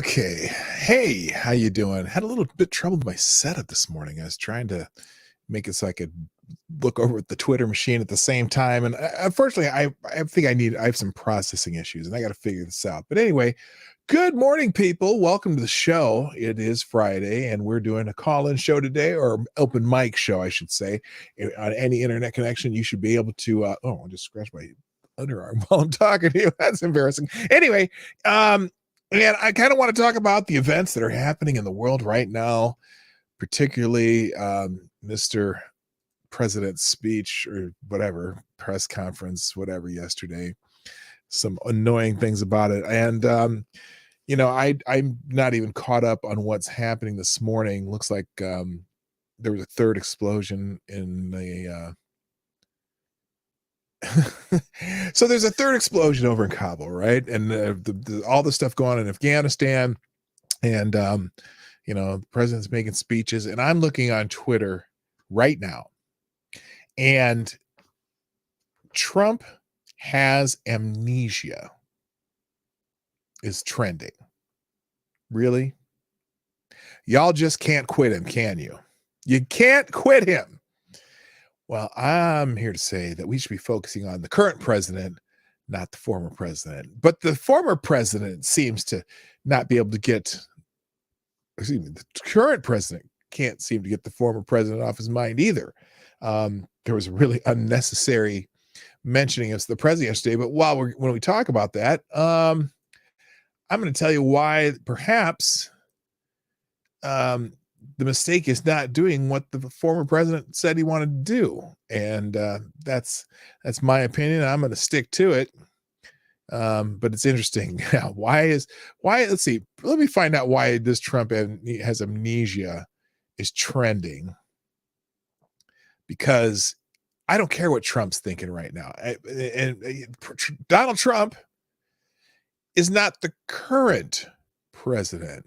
Okay. Hey, how you doing? Had a little bit trouble with my setup this morning. I was trying to make it so I could look over at the Twitter machine at the same time, and unfortunately, I think I have some processing issues, and I got to figure this out. But anyway, good morning, people. Welcome to the show. It is Friday, and we're doing a call-in show today, or open mic show, I should say. On any internet connection, you should be able to. I just scratched my underarm while I'm talking to you. That's embarrassing. Anyway, and I kind of want to talk about the events that are happening in the world right now, particularly Mr. President's speech or whatever, press conference, whatever, yesterday. Some annoying things about it. And, I'm not even caught up on what's happening this morning. Looks like there was a third explosion in a so there's a third explosion over in Kabul, right? And all the stuff going on in Afghanistan, and the president's making speeches, and I'm looking on Twitter right now, and Trump has amnesia is trending. Really? Y'all just can't quit him, can you? You can't quit him. Well, I'm here to say that we should be focusing on the current president, not the former president. But the former president seems to not be able to the current president can't seem to get the former president off his mind either. There was a really unnecessary mentioning of the president yesterday. But when we talk about that, I'm going to tell you why perhaps the mistake is not doing what the former president said he wanted to do. And that's my opinion. I'm going to stick to it. But it's interesting. Let's see. Let me find out why this Trump has amnesia is trending. Because I don't care what Trump's thinking right now. And Donald Trump is not the current president.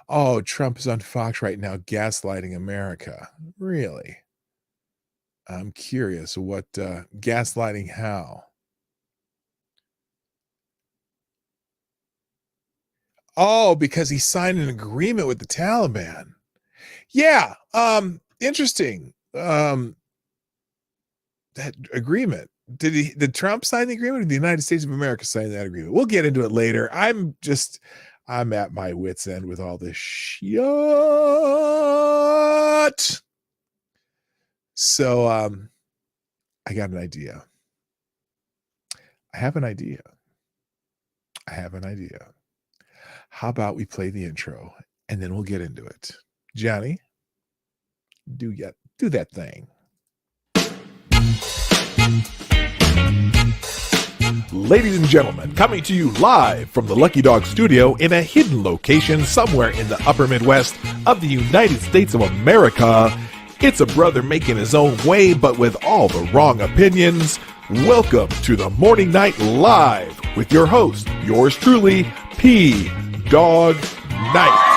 Oh, Trump is on Fox right now gaslighting America. Really? I'm curious what gaslighting how? Oh, because he signed an agreement with the Taliban. Yeah, interesting. That agreement. Did Trump sign the agreement, or the United States of America sign that agreement? We'll get into it later. I'm at my wit's end with all this shit. So I got an idea. I have an idea. How about we play the intro and then we'll get into it? Johnny, do that thing. Ladies and gentlemen, coming to you live from the Lucky Dog studio in a hidden location somewhere in the upper Midwest of the United States of America, it's a brother making his own way, but with all the wrong opinions. Welcome to the Morning Night Live with your host, yours truly, PDawg Knight.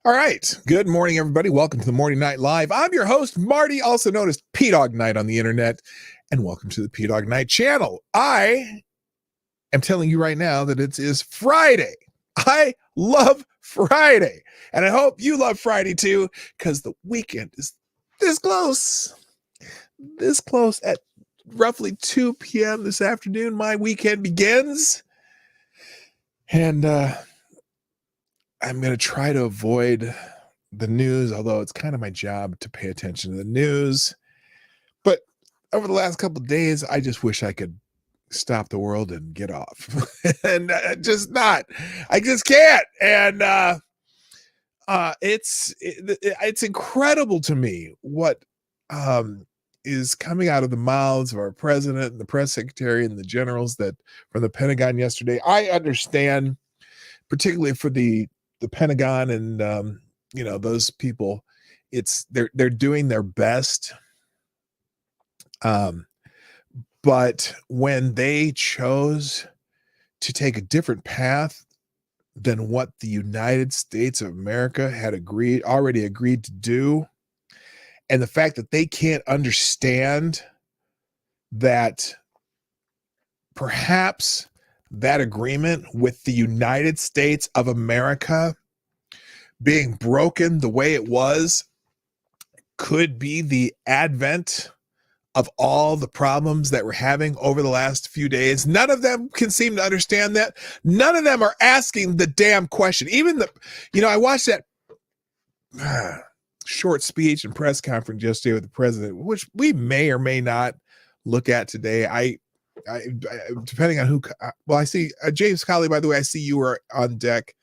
All right. Good morning, everybody. Welcome to the Morning Night Live. I'm your host, Marty, also known as Dawg Knight on the internet, and welcome to the Dawg Knight Channel. I am telling you right now that it is Friday. I love Friday, and I hope you love Friday too, because the weekend is this close at roughly 2 p.m. this afternoon. My weekend begins, and I'm going to try to avoid the news, although it's kind of my job to pay attention to the news. But over the last couple of days, I just wish I could stop the world and get off. And I just can't. And it's incredible to me what is coming out of the mouths of our president and the press secretary and the generals that from the Pentagon yesterday. I understand, particularly for the Pentagon and those people, they're doing their best, but when they chose to take a different path than what the United States of America had already agreed to do, and the fact that they can't understand that perhaps that agreement with the United States of America being broken the way it was could be the advent of all the problems that we're having over the last few days. None of them can seem to understand that. None of them are asking the damn question. Even I watched that short speech and press conference yesterday with the president, which we may or may not look at today. I depending on who. Well, I see James Colley. By the way, I see you are on deck,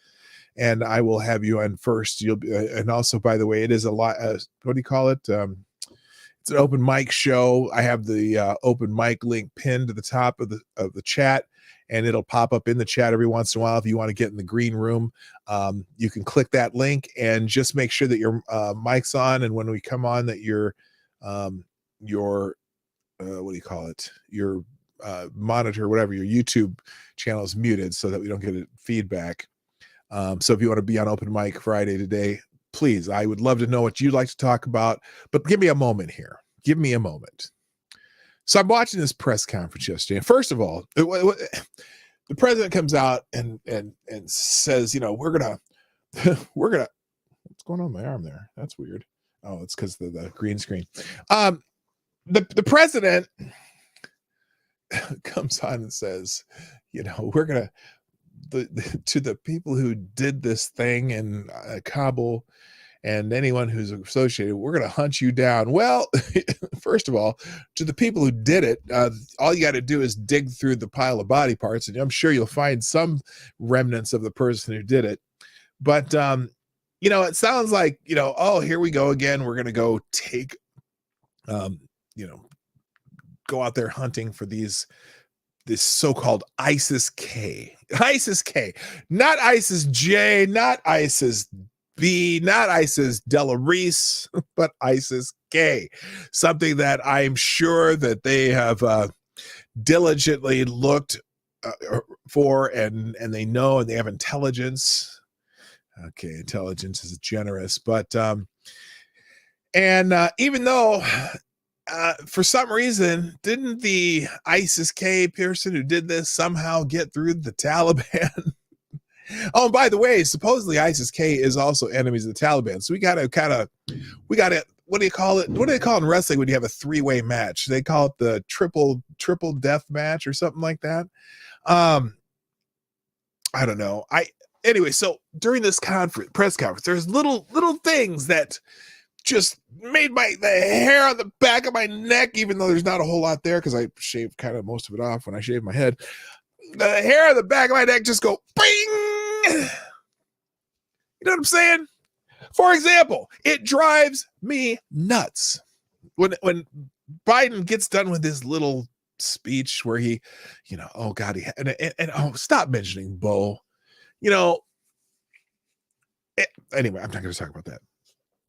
and I will have you on first. You'll be, and also, by the way, it is a lot. What do you call it? It's an open mic show. I have the open mic link pinned to the top of the chat, and it'll pop up in the chat every once in a while. If you want to get in the green room, you can click that link and just make sure that your mic's on. And when we come on, that your what do you call it? Your monitor, whatever, your YouTube channel is muted so that we don't get feedback. So if you want to be on Open Mic Friday today, please, I would love to know what you'd like to talk about, but give me a moment here. Give me a moment. So I'm watching this press conference yesterday. And first of all, the president comes out and says, we're gonna, what's going on with my arm there? That's weird. Oh, it's because of the green screen. The president comes on and says, we're gonna, to the people who did this thing in Kabul and anyone who's associated, we're going to hunt you down. Well, first of all, to the people who did it, all you got to do is dig through the pile of body parts, and I'm sure you'll find some remnants of the person who did it. But, it sounds like, oh, here we go again. We're going to go take, go out there hunting for this so-called ISIS-K, not ISIS-J, not ISIS-B, not ISIS-Delarise, but ISIS-K, something that I'm sure that they have diligently looked for, and they know, and they have intelligence. Okay, intelligence is generous, but even though for some reason, didn't the ISIS-K person who did this somehow get through the Taliban? Oh, and by the way, supposedly ISIS-K is also enemies of the Taliban. So we got to, what do you call it? What do they call it in wrestling when you have a three-way match? They call it the triple death match or something like that. I don't know. Anyway, so during this press conference, there's little things that just made the hair on the back of my neck, even though there's not a whole lot there because I shaved kind of most of it off when I shaved my head. The hair on the back of my neck just go bing. You know what I'm saying? For example, it drives me nuts when Biden gets done with his little speech where he, oh God, stop mentioning Bo. Anyway, I'm not going to talk about that.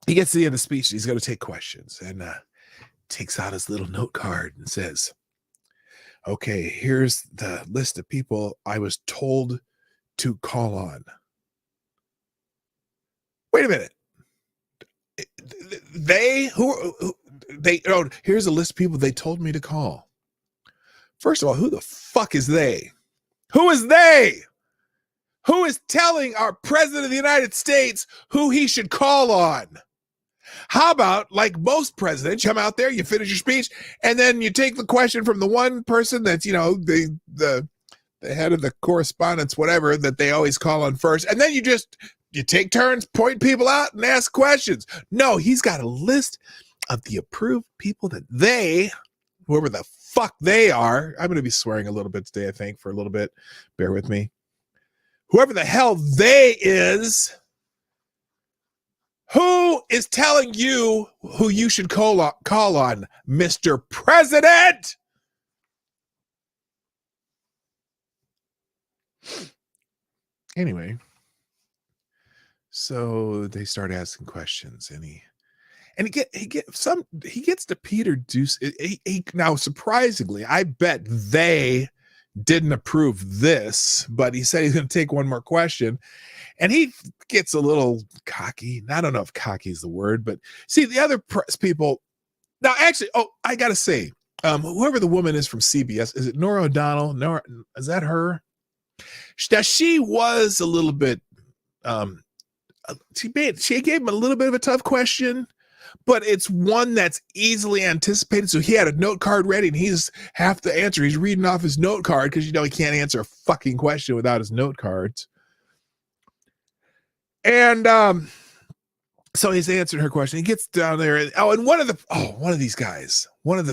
He gets to the end of the speech, and he's going to take questions, and takes out his little note card and says, okay, here's the list of people I was told to call on. Wait a minute. Here's a list of people they told me to call. First of all, who the fuck is they? Who is they? Who is telling our president of the United States who he should call on? How about, like most presidents, you come out there, you finish your speech, and then you take the question from the one person that's, the head of the correspondence, whatever, that they always call on first, and then you take turns, point people out, and ask questions. No, he's got a list of the approved people that whoever the fuck they are, I'm going to be swearing a little bit today, I think, for a little bit. Bear with me. Whoever the hell they is, who is telling you who you should call on, Mr. President? Anyway, so they start asking questions, and he gets to Peter Deuce. Now, surprisingly, I bet they didn't approve this, but he said he's going to take one more question. And he gets a little cocky. I don't know if cocky is the word, but see, the other press people. Now, actually, I got to say, whoever the woman is from CBS, is it Nora O'Donnell? Nora, is that her? She was a little bit, she gave him a little bit of a tough question, but it's one that's easily anticipated. So he had a note card ready and he's half the answer. He's reading off his note card because, he can't answer a fucking question without his note cards. And so he's answering her question. He gets down there and one of these guys, you'll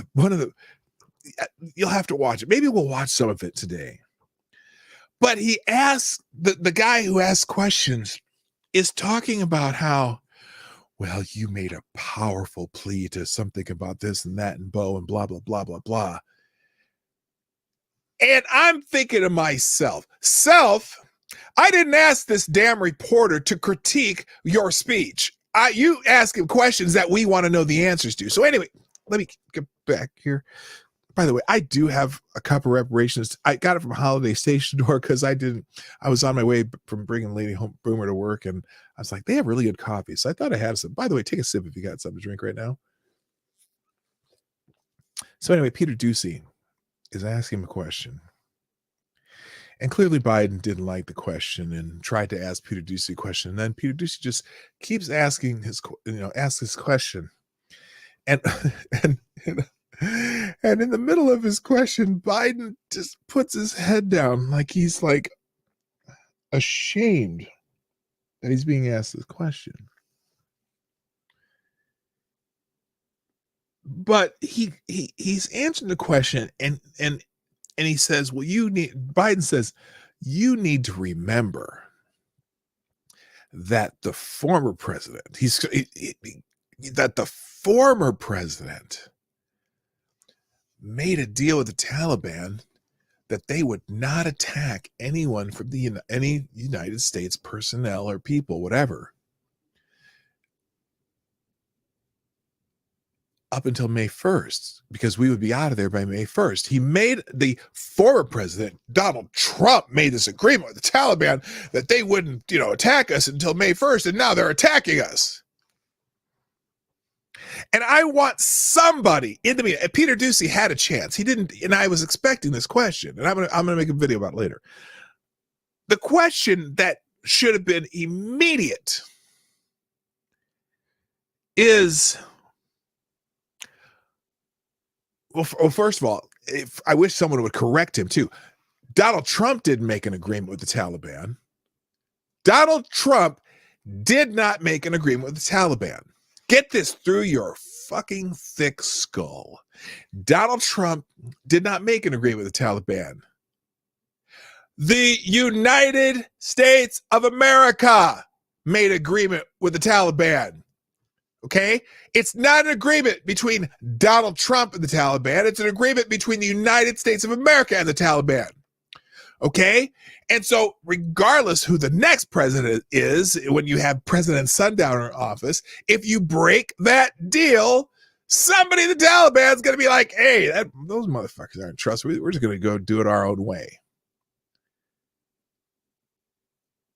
have to watch it. Maybe we'll watch some of it today. But he asks, the guy who asks questions is talking about how, well, you made a powerful plea to something about this and that and Bo and blah, blah, blah, blah, blah. And I'm thinking to myself, I didn't ask this damn reporter to critique your speech. You ask him questions that we want to know the answers to. So anyway, let me get back here. By the way, I do have a cup of reparations. I got it from Holiday Station Door because I was on my way from bringing Lady Home Boomer to work, and I was like, they have really good coffee. So I thought I had some. By the way, take a sip if you got something to drink right now. So anyway, Peter Doocy is asking him a question. And clearly Biden didn't like the question and tried to ask Peter Doocy a question. And then Peter Doocy just keeps asking asks his question. And in the middle of his question, Biden just puts his head down like he's like ashamed that he's being asked this question. But he's answering the question and he says, well, Biden says, you need to remember that the former president, made a deal with the Taliban that they would not attack anyone from any United States personnel or people, whatever, up until May 1st, because we would be out of there by May 1st. The former president, Donald Trump, made this agreement with the Taliban that they wouldn't, attack us until May 1st, and now they're attacking us. And I want somebody in the media. Peter Doocy had a chance. He didn't, and I was expecting this question, and I'm gonna make a video about it later. The question that should have been immediate is, well, first of all, I wish someone would correct him too. Donald Trump didn't make an agreement with the Taliban. Donald Trump did not make an agreement with the Taliban. Get this through your fucking thick skull. Donald Trump did not make an agreement with the Taliban. The United States of America made an agreement with the Taliban. Okay? It's not an agreement between Donald Trump and the Taliban. It's an agreement between the United States of America and the Taliban. Okay? And so regardless who the next president is, when you have President Sundowner in office, if you break that deal, somebody in the Taliban is going to be like, hey, those motherfuckers aren't trustworthy. We're just going to go do it our own way.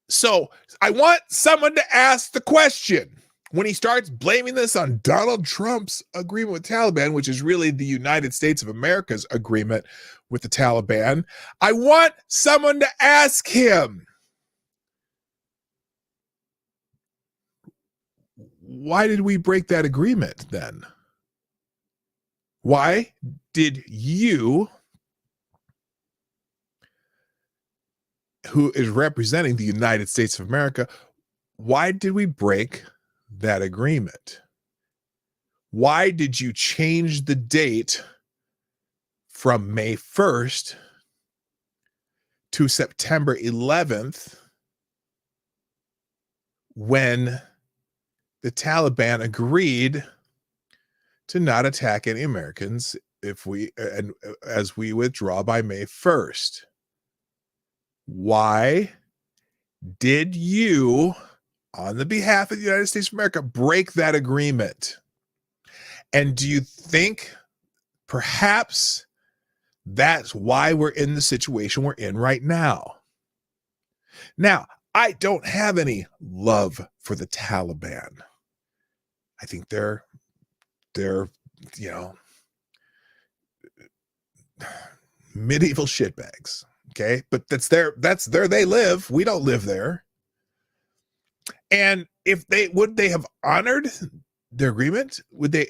So I want someone to ask the question. When he starts blaming this on Donald Trump's agreement with Taliban, which is really the United States of America's agreement with the Taliban, I want someone to ask him, why did we break that agreement then? Why did you, who is representing the United States of America, why did we break that agreement? Why did you change the date from May 1st to September 11th when the Taliban agreed to not attack any Americans as we withdraw by May 1st? Why did you, on the behalf of the United States of America, break that agreement? And do you think perhaps that's why we're in the situation we're in right now? Now, I don't have any love for the Taliban. I think they're medieval shitbags. Okay, but that's there they live. We don't live there. And if they would they have honored their agreement? Would they?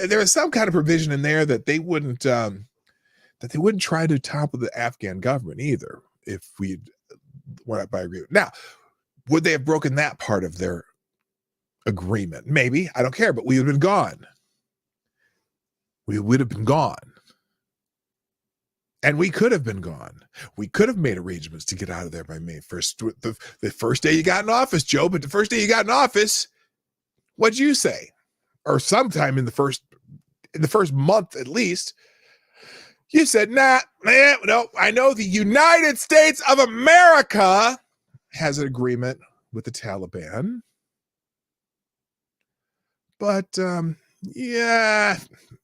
There was some kind of provision in there that they wouldn't try to topple the Afghan government either if we were not by agreement. Now, would they have broken that part of their agreement? Maybe. I don't care, but we would have been gone. We would have been gone. And we could have been gone. We could have made arrangements to get out of there by May 1st. The first day you got in office, Joe, but the first day you got in office, what'd you say? Or sometime in the first month at least, you said, no, I know the United States of America has an agreement with the Taliban. But, yeah,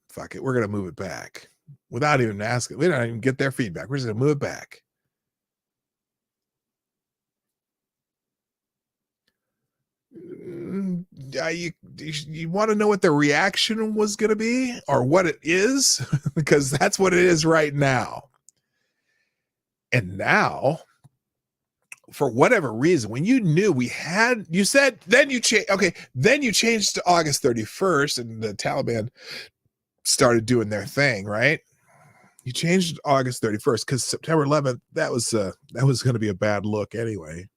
fuck it. We're going to move it back. Without even asking. We don't even get their feedback. We're just going to move it back. You want to know what the reaction was going to be or what it is? Because that's what it is right now. And now, for whatever reason, when you knew you said, then you changed. Okay, then you changed to August 31st and the Taliban started doing their thing, right? You changed it August 31st because September 11th, that was going to be a bad look anyway.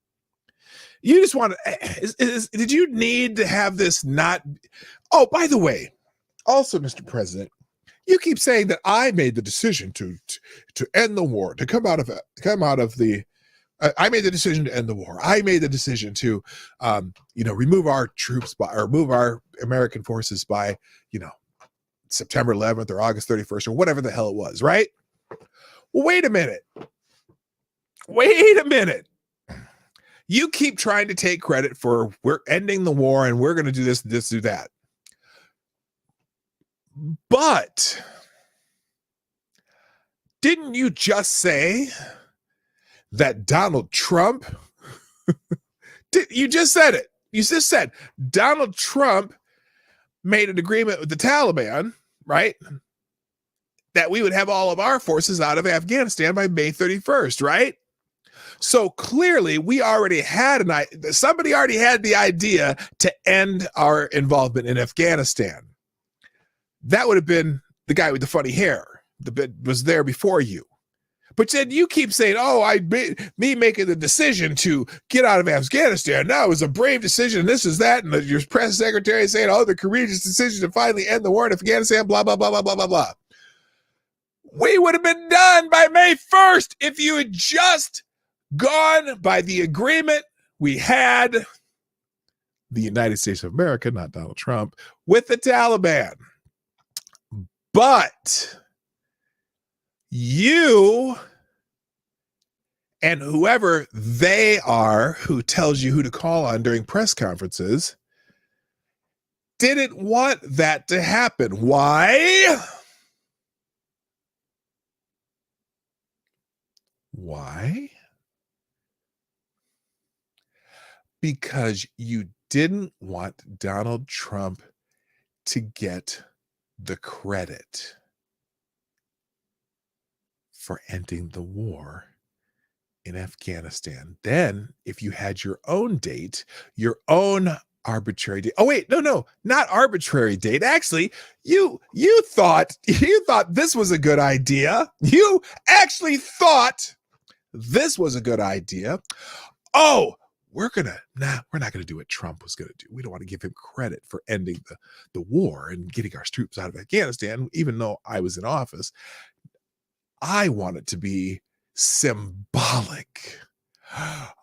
You just want to, did you need to have this not? Oh, by the way, also, Mr. President, you keep saying that I made the decision to end the war, to come out of the, I made the decision to end the war. I made the decision to, remove our troops or move our American forces by, September 11th or August 31st or whatever the hell it was, right? Well, wait a minute. You keep trying to take credit for we're ending the war and we're going to do this, do that. But didn't you just say that Donald Trump, you just said it. You just said Donald Trump made an agreement with the Taliban, right? That we would have all of our forces out of Afghanistan by May 31st, right? So clearly we already had somebody already had the idea to end our involvement in Afghanistan. That would have been the guy with the funny hair that was there before you. But then you keep saying, me making the decision to get out of Afghanistan. No, it was a brave decision. This is that. And your press secretary saying, the courageous decision to finally end the war in Afghanistan, blah, blah, blah, blah, blah, blah, blah. We would have been done by May 1st if you had just gone by the agreement we had, the United States of America, not Donald Trump, with the Taliban. But you and whoever they are who tells you who to call on during press conferences didn't want that to happen. Why? Why? Because you didn't want Donald Trump to get the credit for ending the war in Afghanistan. Then, if you had your own date, your own arbitrary date. Oh, wait, no, not arbitrary date. Actually, you thought this was a good idea. You actually thought this was a good idea. Oh, we're not going to do what Trump was going to do. We don't want to give him credit for ending the war and getting our troops out of Afghanistan, even though I was in office. I want it to be symbolic.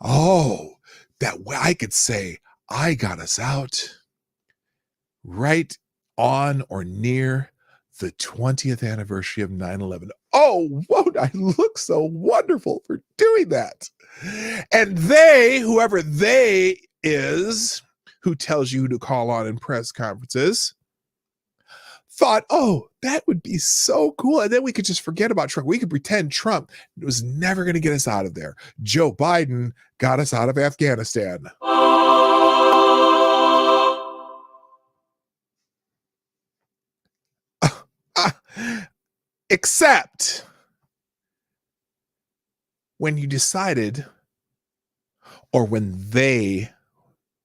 Oh, that way I could say, I got us out right on or near the 20th anniversary of 9/11. Oh, won't I look so wonderful for doing that? And whoever they is, who tells you to call on in press conferences, thought, that would be so cool. And then we could just forget about Trump. We could pretend Trump was never going to get us out of there. Joe Biden got us out of Afghanistan. Except when you decided, or when they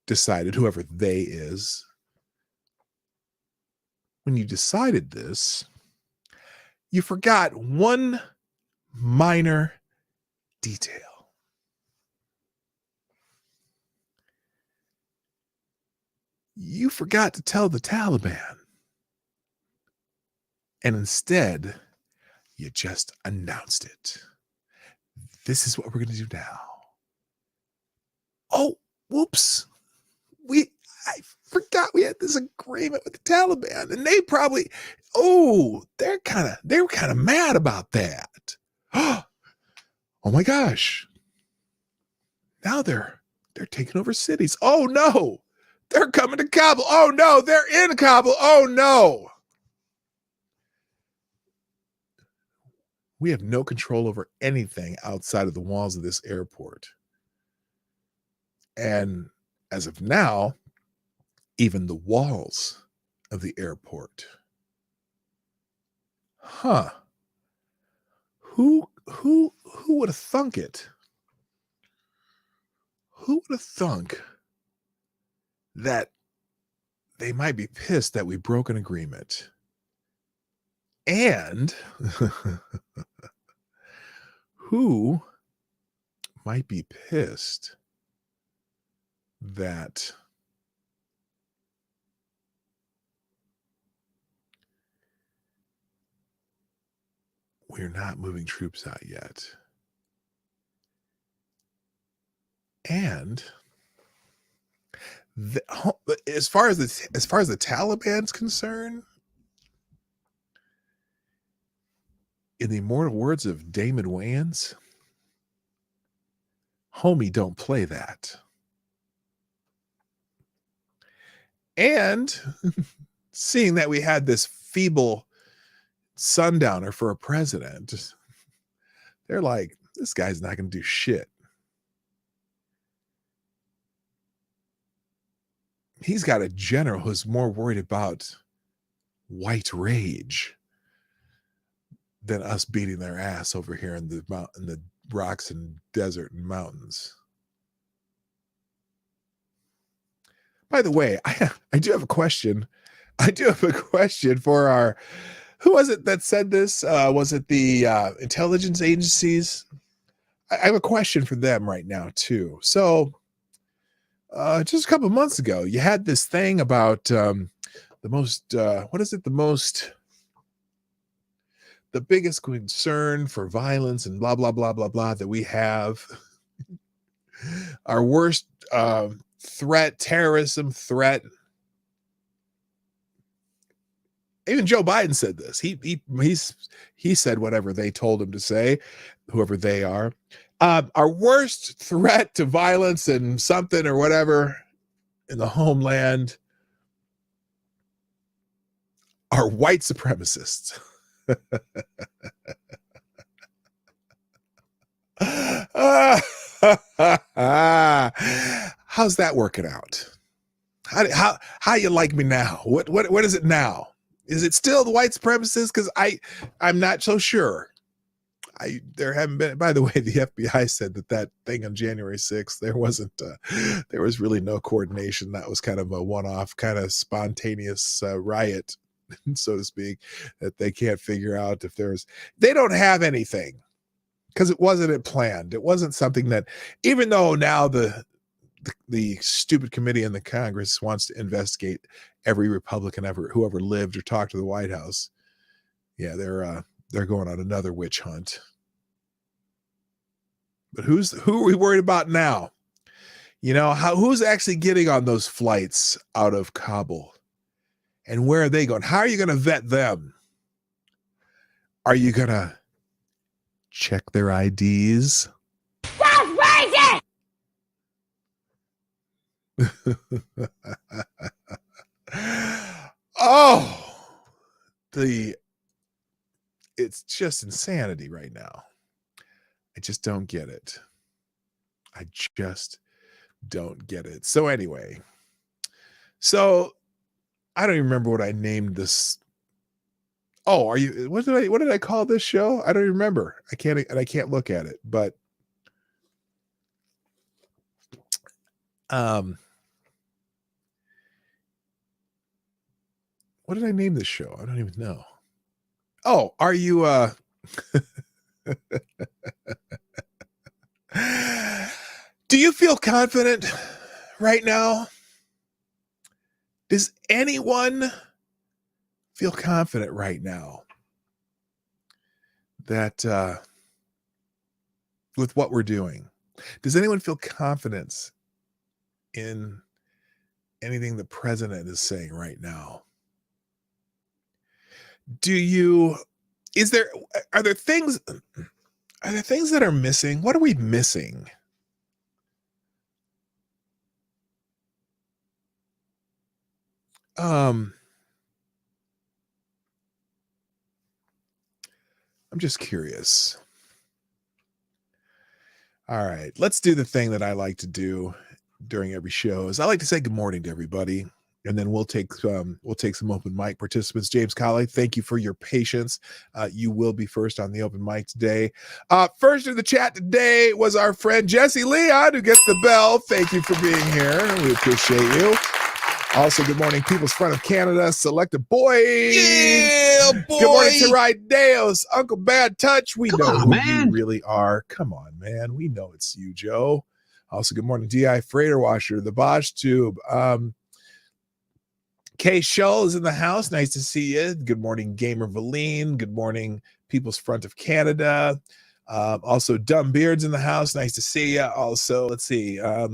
decided, whoever they is, when you decided this, you forgot one minor detail. You forgot to tell the Taliban. And instead, you just announced it. This is what we're going to do now. Oh, whoops. I forgot we had this agreement with the Taliban, and they probably, they were kind of mad about that. Oh my gosh. Now they're taking over cities. Oh no. They're coming to Kabul. Oh no, they're in Kabul. Oh no. We have no control over anything outside of the walls of this airport. And as of now, even the walls of the airport. Huh. Who would have thunk it? Who would have thunk that they might be pissed that we broke an agreement? And who might be pissed that we're not moving troops out yet? And as far as the Taliban's concerned, in the immortal words of Damon Wayans, homie, don't play that. And seeing that we had this feeble sundowner for a president, they're like, this guy's not going to do shit. He's got a general who's more worried about white rage than us beating their ass over here in the rocks and desert and mountains. By the way, I do have a question. I do have a question for our, who was it that said this? Was it the intelligence agencies? I have a question for them right now too. So just a couple of months ago, you had this thing about the biggest concern for violence and blah, blah, blah, blah, blah that we have. Our worst threat, terrorism threat. Even Joe Biden said this. He said whatever they told him to say, whoever they are. Our worst threat to violence and something or whatever in the homeland are white supremacists. How's that working out? How you like me now? What is it now? Is it still the white supremacists? Because I'm not so sure. There haven't been. By the way, the FBI said that thing on January 6th, there was really no coordination. That was kind of a one-off, kind of spontaneous riot, so to speak, that they can't figure out if they don't have anything because it wasn't planned. It wasn't something that, even though now the stupid committee in the Congress wants to investigate every Republican whoever lived or talked to the White House. Yeah, they're going on another witch hunt. But who are we worried about now? You know, who's actually getting on those flights out of Kabul? And where are they going? How are you going to vet them? Are you going to check their IDs? That's crazy! It's just insanity right now. I just don't get it. I just don't get it. So anyway, I don't even remember what I named this. Oh, what did I call this show? I don't even remember. I can't look at it, but What did I name this show? I don't even know. Oh, are you do you feel confident right now? Does anyone feel confident right now that with what we're doing? Does anyone feel confidence in anything the president is saying right now? Are there things that are missing? What are we missing? I'm just curious. All right, let's do the thing that I like to do during every show is I like to say good morning to everybody, and then we'll take some open mic participants. James Colley, thank you for your patience. You will be first on the open mic today. First in the chat today was our friend Jesse Leon, who gets the bell. Thank you for being here. We appreciate you. Also, good morning, People's Front of Canada, Selecta Boy. Yeah, boy. Good morning to Rydeos, Uncle Bad Touch. We Come know on, who man. you really are. Come on, man. We know it's you, Joe. Also, good morning, DI Freighter Washer, the Bosch Tube. Kay Shull is in the house. Nice to see you. Good morning, Gamer Valine. Good morning, People's Front of Canada. Also, Dumb Beards in the house. Nice to see you. Also, let's see. I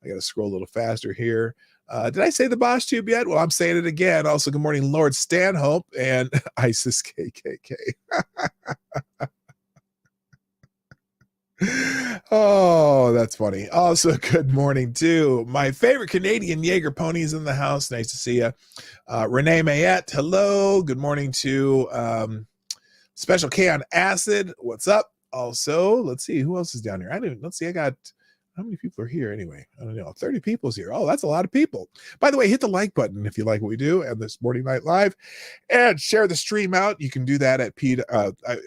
got to scroll a little faster here. Did I say the Bosch Tube yet? Well, I'm saying it again. Also, good morning, Lord Stanhope and ISIS KKK. Oh, that's funny. Also, good morning to my favorite Canadian Jaeger ponies in the house. Nice to see you. Renee Mayette, hello. Good morning to Special K on Acid. What's up? Also, let's see who else is down here. Let's see. I got how many people are here anyway? I don't know. 30 people's here. Oh, that's a lot of people. By the way, hit the like button if you like what we do and this Morning Night Live, and share the stream out. You can do that at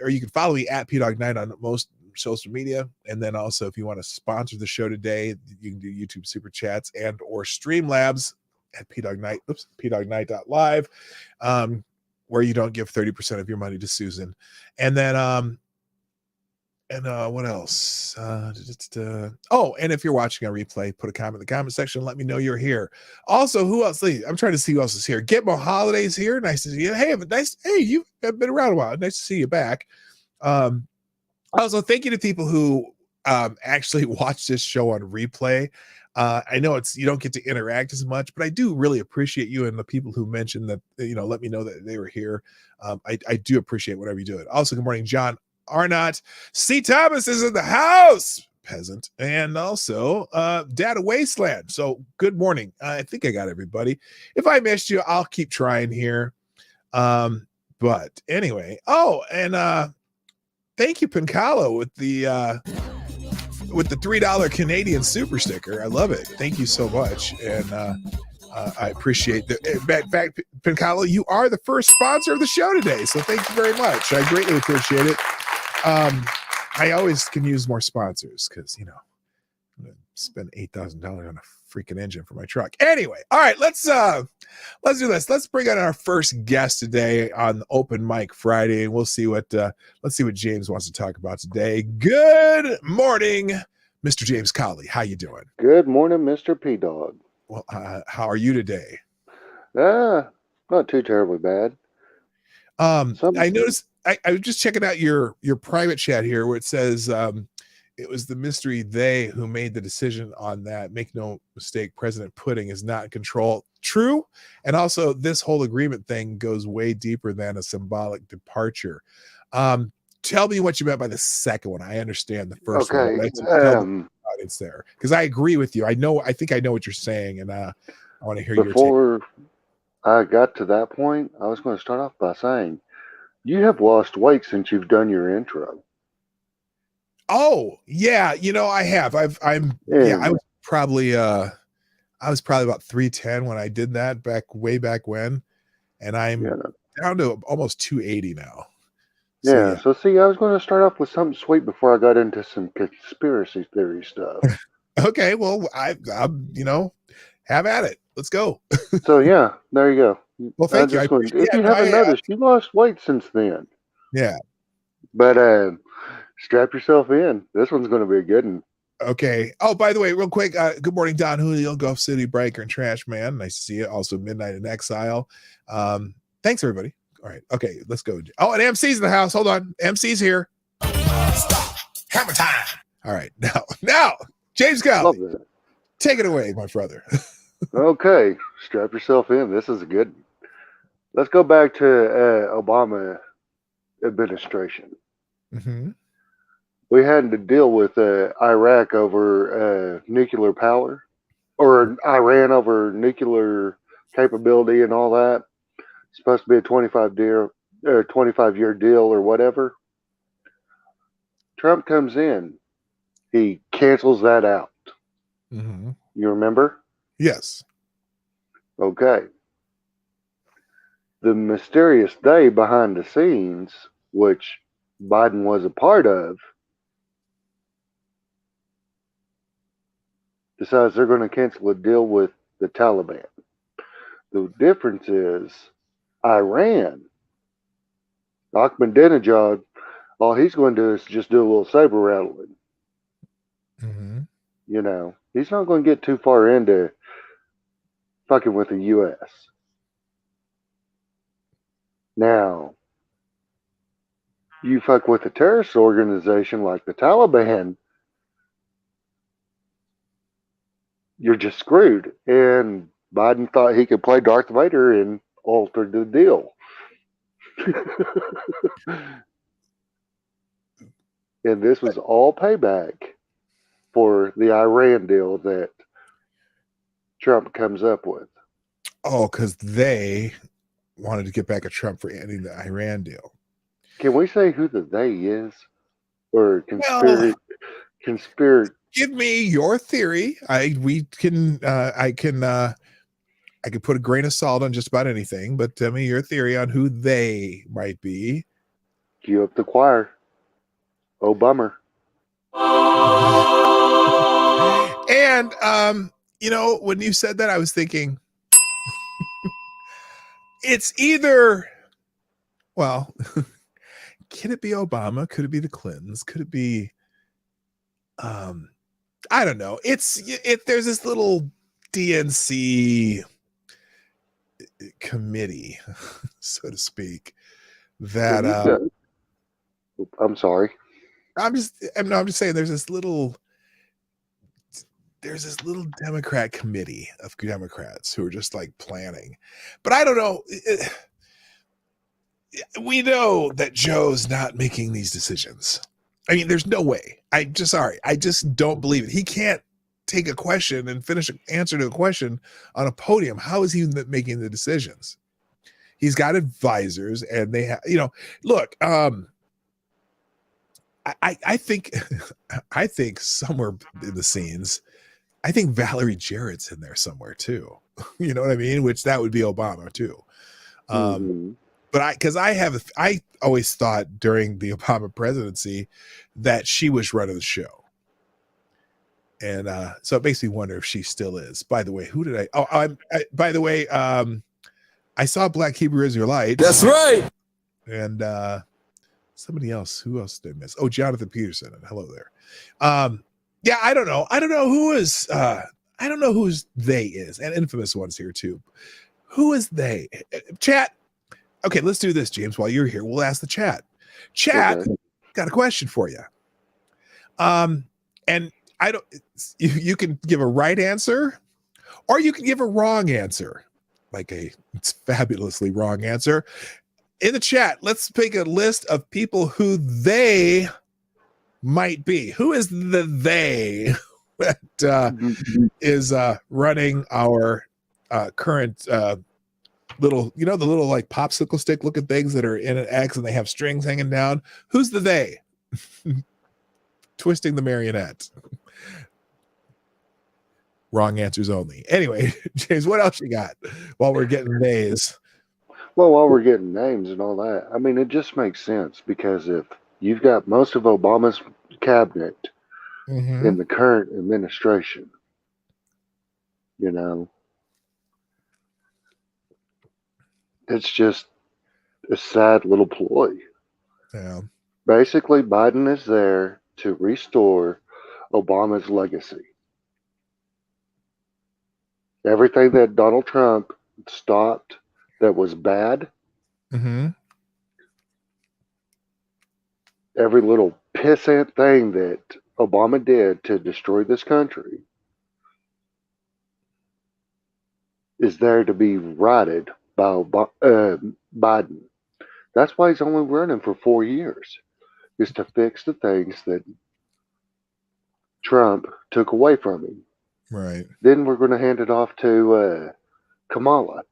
or you can follow me at PDawgKnight on most social media. And then also, if you want to sponsor the show today, you can do YouTube Super Chats and or Streamlabs at PDawgKnight. PDawgKnight.live, where you don't give 30% of your money to Susan. And then what else? Oh, and if you're watching a replay, put a comment in the comment section. Let me know you're here. Also, who else? I'm trying to see who else is here. Gitmo Holidays here. Nice to see you. Hey, you have been around a while. Nice to see you back. Also, thank you to people who actually watch this show on replay. I know you don't get to interact as much, but I do really appreciate you and the people who mentioned that, let me know that they were here. I do appreciate whatever you do. Also, good morning, John Arnott. C. Thomas is in the house, peasant, and also Data Wasteland. So good morning. I think I got everybody. If I missed you, I'll keep trying here. But anyway, and thank you, Pincalo, with the $3 Canadian super sticker. I love it. Thank you so much, and I appreciate that. In fact, Pincalo, you are the first sponsor of the show today, so thank you very much. I greatly appreciate it. I always can use more sponsors because I'm gonna spend $8,000 on a freaking engine for my truck. Anyway, all right, let's do this. Let's bring on our first guest today on Open Mic Friday, and we'll see what James wants to talk about today. Good morning, Mr. James Colley. How you doing? Good morning, Mr. P Dawg. Well, how are you today? Not too terribly bad. I noticed. I was just checking out your private chat here where it says it was the mystery they who made the decision on that. Make no mistake, President Pudding is not in control. True. And also this whole agreement thing goes way deeper than a symbolic departure. Tell me what you meant by the second one. I understand the first one. But tell the audience there, because I agree with you. I think I know what you're saying, and I want to hear your take. Before I got to that point, I was going to start off by saying you have lost weight since you've done your intro. Oh yeah, I have. I was probably about 310 when I did that way back when, and I'm down to almost 280 now. So see, I was going to start off with something sweet before I got into some conspiracy theory stuff. Okay, well, I'm have at it. Let's go. So yeah, there you go. Well, thank you. I If you no, haven't noticed, you lost weight since then. yeah. But strap yourself in. This one's going to be a good one. Okay. Oh, by the way, real quick, good morning, Don Julio, Gulf City Breaker and Trash Man. Nice to see you. Also, Midnight in Exile. Thanks, everybody. All right. Okay, let's go. Oh, and MC's in the house. Hold on. MC's here. Stop. Hammer time. All right. Now, James Galley, take it away, my brother. Okay. Strap yourself in. This is a good one. Let's go back to Obama administration. Mm-hmm. We had to deal with Iraq over nuclear power, or Iran over nuclear capability and all that. It's supposed to be a 25-year deal or whatever. Trump comes in. He cancels that out. Mm-hmm. You remember? Yes. Okay. The mysterious day behind the scenes, which Biden was a part of, decides they're going to cancel a deal with the Taliban. The difference is Iran, Ahmadinejad, all he's going to do is just do a little saber rattling. Mm-hmm. You know, he's not going to get too far into fucking with the U.S. Now, you fuck with a terrorist organization like the Taliban, you're just screwed. And Biden thought he could play Darth Vader and alter the deal. And this was all payback for the Iran deal that Trump comes up with. Oh, because they wanted to get back at Trump for ending the Iran deal. Can we say who the they is? Or conspiracy? Give me your theory. I can put a grain of salt on just about anything, but tell me your theory on who they might be. Cue up the choir. Oh, bummer. And when you said that, I was thinking it's either, well, can it be Obama? Could it be the Clintons? Could it be I don't know. There's this little DNC committee, so to speak, that I'm sorry. I'm just saying there's this little Democrat committee of Democrats who are just like planning. But I don't know. We know that Joe's not making these decisions. I mean, there's no way. I just don't believe it. He can't take a question and finish an answer to a question on a podium. How is he making the decisions? He's got advisors, and they have, look, I think somewhere in the scenes, I think Valerie Jarrett's in there somewhere too. You know what I mean? Which that would be Obama too. But I always thought during the Obama presidency that she was running the show. And so it makes me wonder if she still is. By the way, I saw Black Hebrew Israelite. That's right. And somebody else. Who else did I miss? Oh, Jonathan Peterson. And hello there. Yeah, I don't know. I don't know who's they is. And Infamous One's here too. Who is they? Chat. Okay, let's do this, James. While you're here, we'll ask the chat. Chat, okay. Got a question for you. And you can give a right answer, or you can give a wrong answer, like it's fabulously wrong answer. In the chat, let's pick a list of people who they might be. Who is the they that is running our current little, the little like popsicle stick looking things that are in an X and they have strings hanging down? Who's the they? Twisting the marionette. Wrong answers only. Anyway, James, what else you got while we're getting nays? Well, while we're getting names and all that, I mean, it just makes sense because if you've got most of Obama's cabinet Mm-hmm. in the current administration. You know, it's just a sad little ploy. Yeah. Basically, Biden is there to restore Obama's legacy. Everything that Donald Trump stopped that was bad, Mm-hmm. every little pissant thing that Obama did to destroy this country is there to be righted by Biden. That's why he's only running for 4 years, is to fix the things that Trump took away from him. Right. Then we're going to hand it off to Kamala.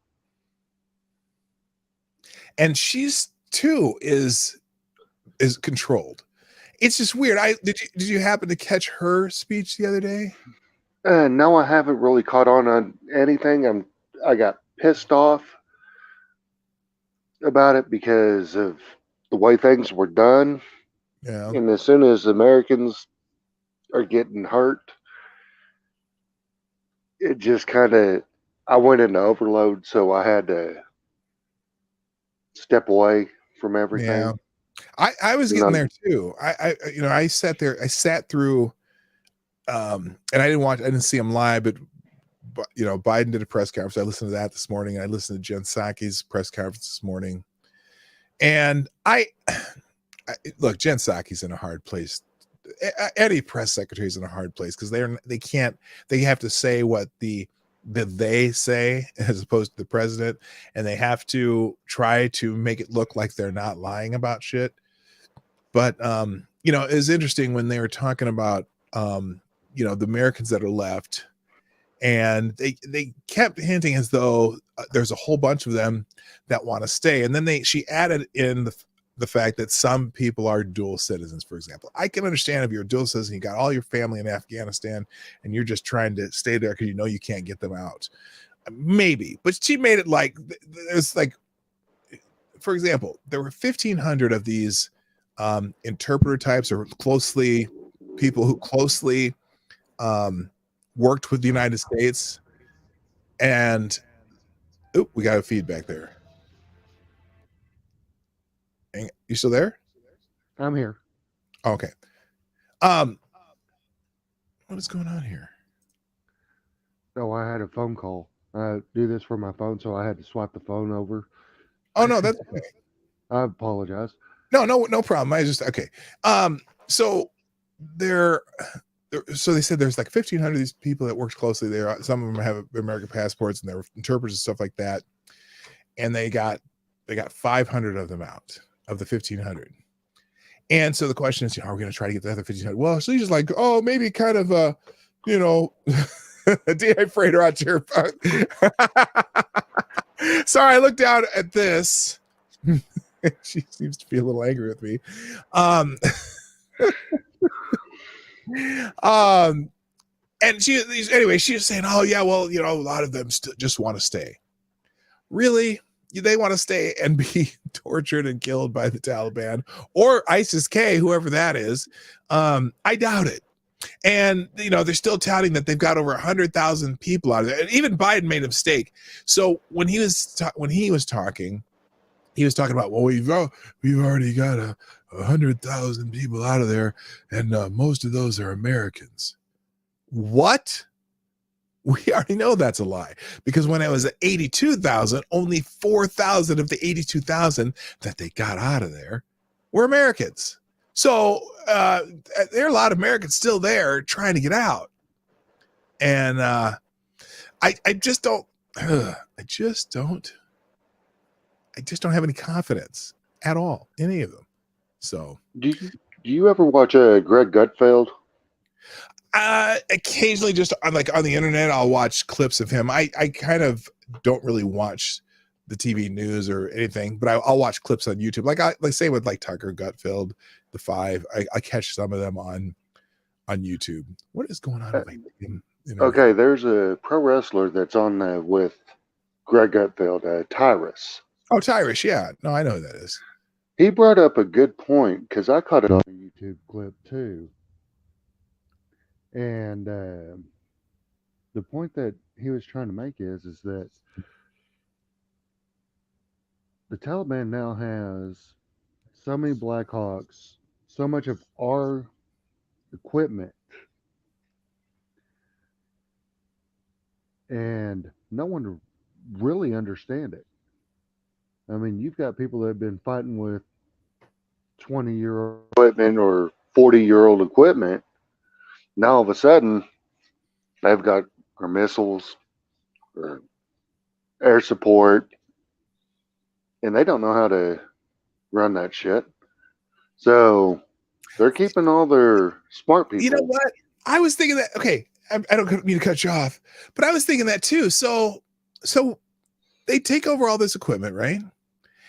And she's too is controlled. It's just weird. Did you happen to catch her speech the other day? No, I haven't really caught on anything. I got pissed off about it because of the way things were done. Yeah. And as soon as Americans are getting hurt, it just kind of, I went into overload, so I had to step away from everything. Yeah. I was getting there too. I sat through and I didn't see him live, but Biden did a press conference. I listened to that this morning. I listened to Jen Psaki's press conference this morning. And look, Jen Psaki's in a hard place. Any press secretary is in a hard place because they have to say what they say as opposed to the president, and they have to try to make it look like they're not lying about shit. But it's interesting when they were talking about the Americans that are left, and they kept hinting as though there's a whole bunch of them that want to stay, and then she added in the fact that some people are dual citizens, for example. I can understand if you're a dual citizen, you got all your family in Afghanistan, and you're just trying to stay there because you can't get them out. Maybe, but she made it like there's like, for example, there were 1,500 of these interpreter types, or people who closely worked with the United States, and we got a feedback there. You still there? I'm here. Okay. What is going on here? No, I had a phone call. I do this from my phone, so I had to swipe the phone over. Oh no, that's okay. I apologize. No problem. I just okay. So they said there's like 1,500 of these people that worked closely there. Some of them have American passports, and they were interpreters and stuff like that. And they got 500 of them out of the 1,500. And so the question is, are we going to try to get the other 1,500? Well, she's just like, maybe kind of a DA freighter out here. Sorry, I looked down at this. She seems to be a little angry with me. And she was saying, a lot of them just want to stay. Really? They want to stay and be tortured and killed by the Taliban or ISIS-K, whoever that is. I doubt it. And they're still touting that they've got over 100,000 people out of there. And even Biden made a mistake. So when he was talking, he was talking about, well, we've already got 100,000 people out of there, and most of those are Americans. What? We already know that's a lie, because when it was at 82,000, only 4,000 of the 82,000 that they got out of there were Americans. So there are a lot of Americans still there trying to get out. And I just don't have any confidence at all in any of them. So do you ever watch Greg Gutfeld? Occasionally, just on the internet, I'll watch clips of him. I kind of don't really watch the TV news or anything, but I'll watch clips on YouTube. Like say with Tucker Gutfeld, the Five, I catch some of them on YouTube. What is going on with him? Okay, there's a pro wrestler that's on with Greg Gutfeld, Tyrus. Oh, Tyrus, yeah. No, I know who that is. He brought up a good point, because I caught it on a YouTube clip too. And the point that he was trying to make is that the Taliban now has so many Black Hawks, so much of our equipment, and no one to really understand it. I mean, you've got people that have been fighting with 20-year-old equipment or 40-year-old equipment. Now all of a sudden, they've got our missiles or air support, and they don't know how to run that shit. So they're keeping all their smart people. You know what? I was thinking that. Okay, I don't mean to cut you off, but I was thinking that too. So they take over all this equipment, right?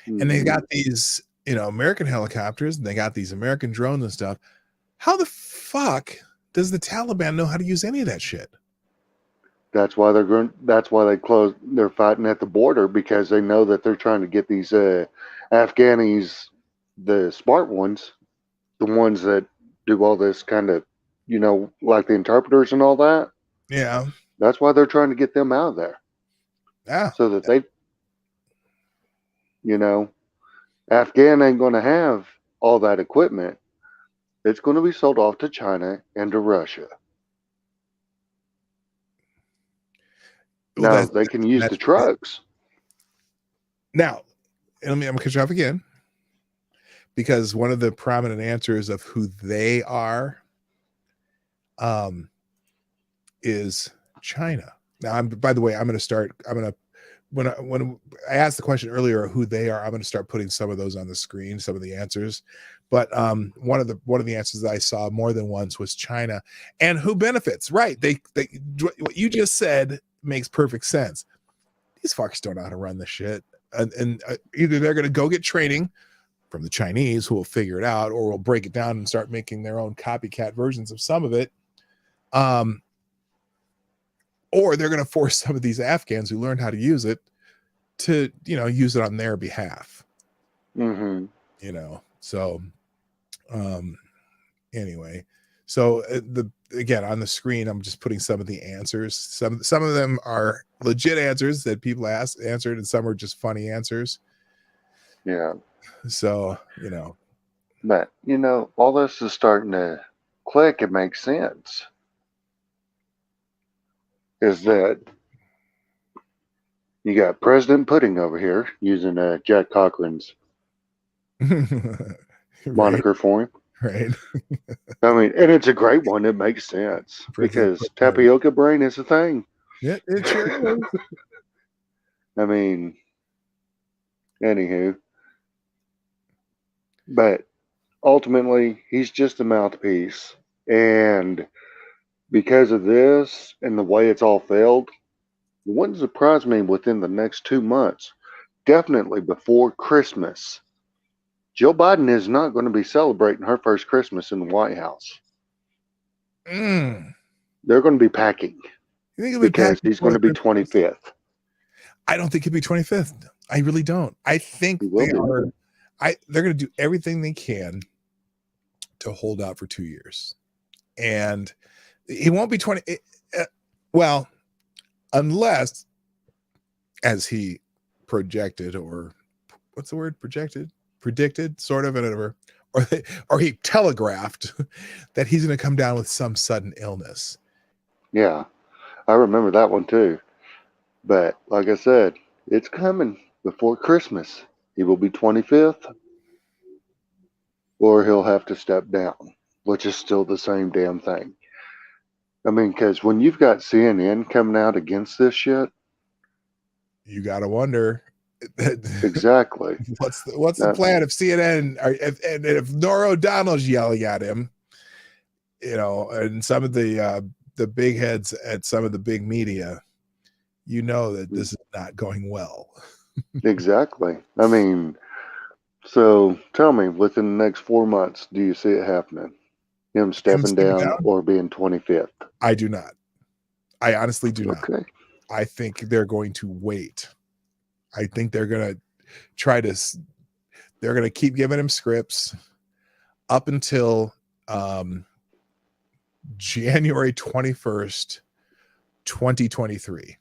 And they got these, American helicopters, and they got these American drones and stuff. How the fuck does the Taliban know how to use any of that shit? That's why they're fighting at the border, because they know that they're trying to get these Afghanis, the smart ones, the ones that do all this kind of, like the interpreters and all that. Yeah. That's why they're trying to get them out of there. Yeah. So that they, Afghan ain't going to have all that equipment. It's going to be sold off to China and to Russia. Well, Now they can use the trucks. Now, I'm going to cut you off again, because one of the prominent answers of who they are is China. Now, by the way, when I asked the question earlier who they are, I'm going to start putting some of those on the screen, some of the answers. But one of the answers that I saw more than once was China. And who benefits? Right. They what you just said makes perfect sense. These fuckers don't know how to run this shit. And either they're going to go get training from the Chinese, who will figure it out, or will break it down and start making their own copycat versions of some of it. Or they're going to force some of these Afghans who learned how to use it to, use it on their behalf. Mm-hmm. So anyway, so again, on the screen, I'm just putting some of the answers. Some of them are legit answers that people answered, and some are just funny answers. Yeah. So, But, all this is starting to click and make sense. Is that you got President Pudding over here using Jack Cochran's moniker for him. Right. I mean, and it's a great one. It makes sense because tapioca brain is a thing. Yeah, it sure is. I mean, anywho, but ultimately, he's just a mouthpiece. And because of this and the way it's all failed, it wouldn't surprise me within the next 2 months, definitely before Christmas, Jill Biden is not going to be celebrating her first Christmas in the White House. They're going to be packing. You think because he's going to be 25th. I don't think he'll be 25th. I really don't. I think they're going to do everything they can to hold out for 2 years. And he won't be 20. Well, unless, as he projected, or what's the word? Predicted, sort of, or he telegraphed that he's going to come down with some sudden illness. Yeah, I remember that one too. But like I said, it's coming before Christmas. He will be 25th, or he'll have to step down, which is still the same damn thing. I mean, because when you've got CNN coming out against this shit, you got to wonder. Exactly. What's the plan if CNN and if Norah O'Donnell's yelling at him, and some of the big heads at some of the big media, that this is not going well. Exactly. I mean, so tell me, within the next 4 months, do you see it happening? Him stepping down or being 25th? I do not. I honestly do not. Okay. I think they're going to wait. I think they're going to they're going to keep giving him scripts up until January 21st, 2023.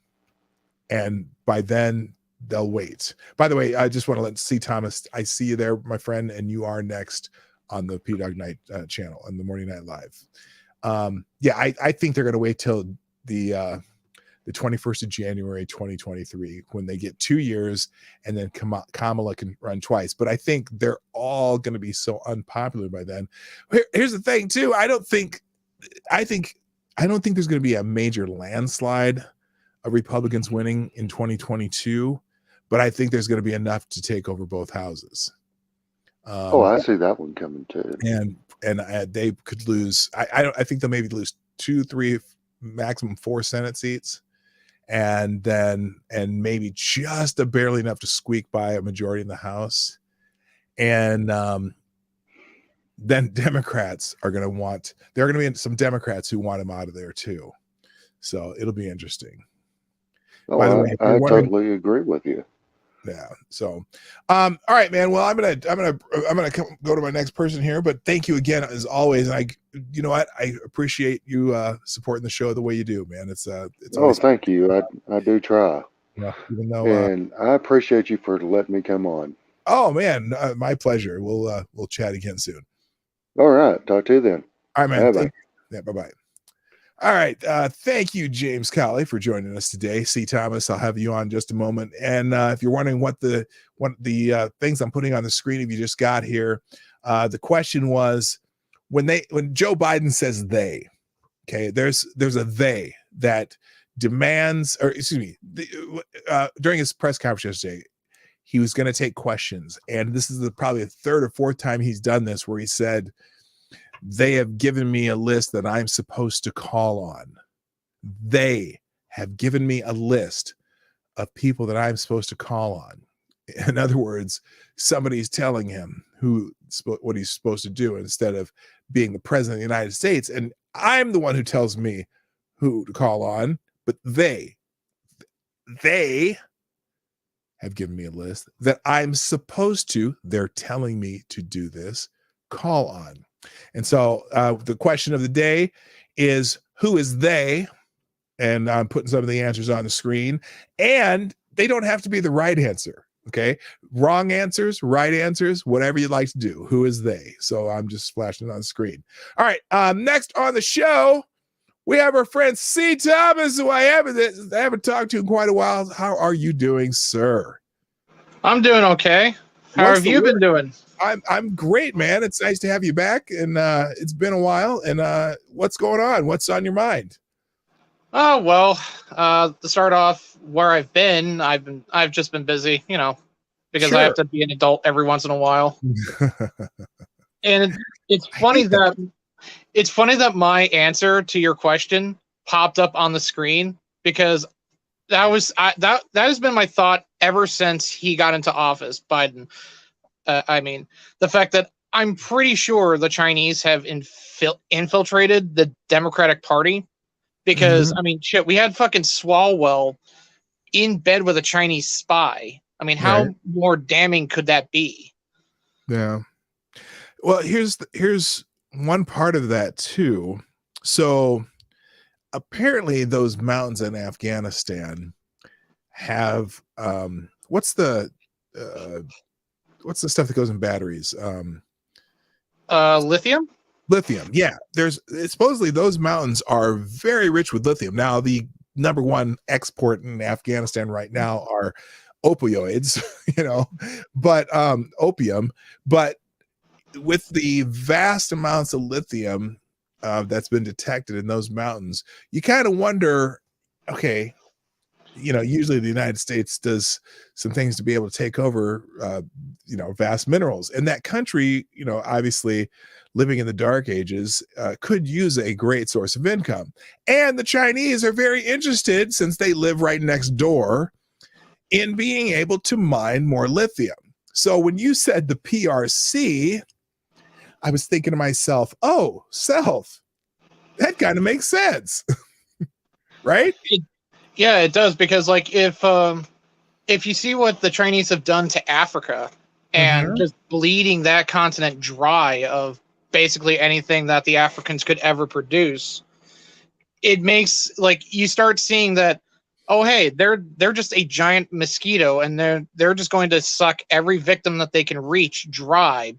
And by then they'll wait. By the way, I just want to let see Thomas. I see you there, my friend, and you are next on the PDawgKnight channel on the Morning Night Live. Yeah, I think they're going to wait till the 21st of January 2023 when they get 2 years, and then Kamala can run twice. But I think they're all going to be so unpopular by then. Here's the thing too. I don't think there's going to be a major landslide of Republicans winning in 2022, but I think there's going to be enough to take over both houses. I see that one coming too. And they could lose. I think they'll maybe lose 2, 3, maximum 4 Senate seats, and maybe just barely enough to squeak by a majority in the House. And then Democrats are going to there are going to be some Democrats who want him out of there too. So it'll be interesting. Oh, By the way, I totally agree with you. Yeah. So, all right, man. Well, I'm gonna go to my next person here, but thank you again as always. You know what? I appreciate you supporting the show the way you do, man. It's always, thank you. I do try. Yeah. Even though, and I appreciate you for letting me come on. Oh man, my pleasure. We'll chat again soon. All right. Talk to you then. All right, man. Bye-bye. Yeah. Bye-bye. All right. Thank you, James Colley, for joining us today. C. Thomas, I'll have you on in just a moment. And if you're wondering what the things I'm putting on the screen, if you just got here, the question was when Joe Biden says they, okay, there's a they that demands, or excuse me, during his press conference yesterday, he was going to take questions. And this is probably the 3rd or 4th time he's done this, where he said, they have given me a list that I'm supposed to call on. They have given me a list of people that I'm supposed to call on. In other words, somebody's telling him what he's supposed to do instead of being the president of the United States. And I'm the one who tells me who to call on, but they have given me a list that I'm supposed to, they're telling me to do this, call on. And so the question of the day is, who is they? And I'm putting some of the answers on the screen, and they don't have to be the right answer. Okay. Wrong answers, right answers, whatever you'd like to do. Who is they? So I'm just flashing it on the screen. All right. Next on the show, we have our friend C. Thomas, who I haven't talked to in quite a while. How are you doing, sir? I'm doing okay. How have you been doing? I'm great, man. It's nice to have you back, and it's been a while. And what's going on? What's on your mind? Oh well, to start off, where I've just been busy, because Sure. I have to be an adult every once in a while. And it's funny that my answer to your question popped up on the screen, because that has been my thought ever since he got into office, Biden. The fact that I'm pretty sure the Chinese have infiltrated the Democratic Party, because shit, we had fucking Swalwell in bed with a Chinese spy. How more damning could that be? Yeah. Well, here's one part of that too. So apparently those mountains in Afghanistan have what's the stuff that goes in batteries? Lithium? Lithium. Yeah. Supposedly those mountains are very rich with lithium. Now, the number one export in Afghanistan right now are opioids, but opium. But with the vast amounts of lithium that's been detected in those mountains, you kind of wonder, okay, usually the United States does some things to be able to take over, vast minerals. And that country, obviously living in the dark ages, could use a great source of income. And the Chinese are very interested, since they live right next door, in being able to mine more lithium. So when you said the PRC, I was thinking to myself, that kind of makes sense. Right? Yeah, it does, because if you see what the Chinese have done to Africa and just bleeding that continent dry of basically anything that the Africans could ever produce, it makes like you start seeing that, oh hey, they're just a giant mosquito, and they're just going to suck every victim that they can reach dry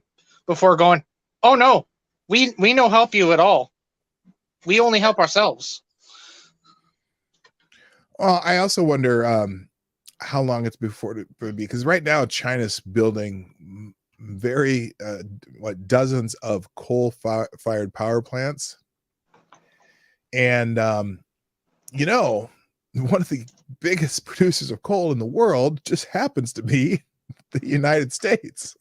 before going, oh no, we no help you at all. We only help ourselves. Well, I also wonder how long it's before it would be, because right now China's building very dozens of coal-fired power plants, and you know, one of the biggest producers of coal in the world just happens to be the United States.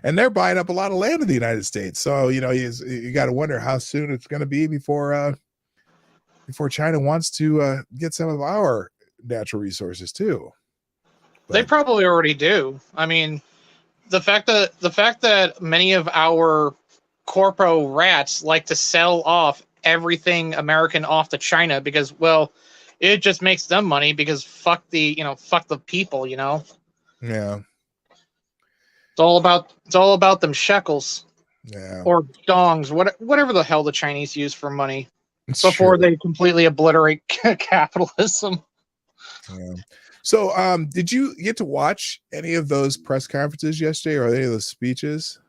And they're buying up a lot of land in the United States. So, you know, you got to wonder how soon it's going to be before China wants to get some of our natural resources too. But They probably already do. I mean, the fact that many of our corpo rats like to sell off everything American off to China because, well, it just makes them money because fuck the people, you know. yeah. It's all about them shekels Yeah. or dongs, whatever the hell the Chinese use for money It's before true. they completely obliterate capitalism. Yeah. So, did you get to watch any of those press conferences yesterday or any of those speeches?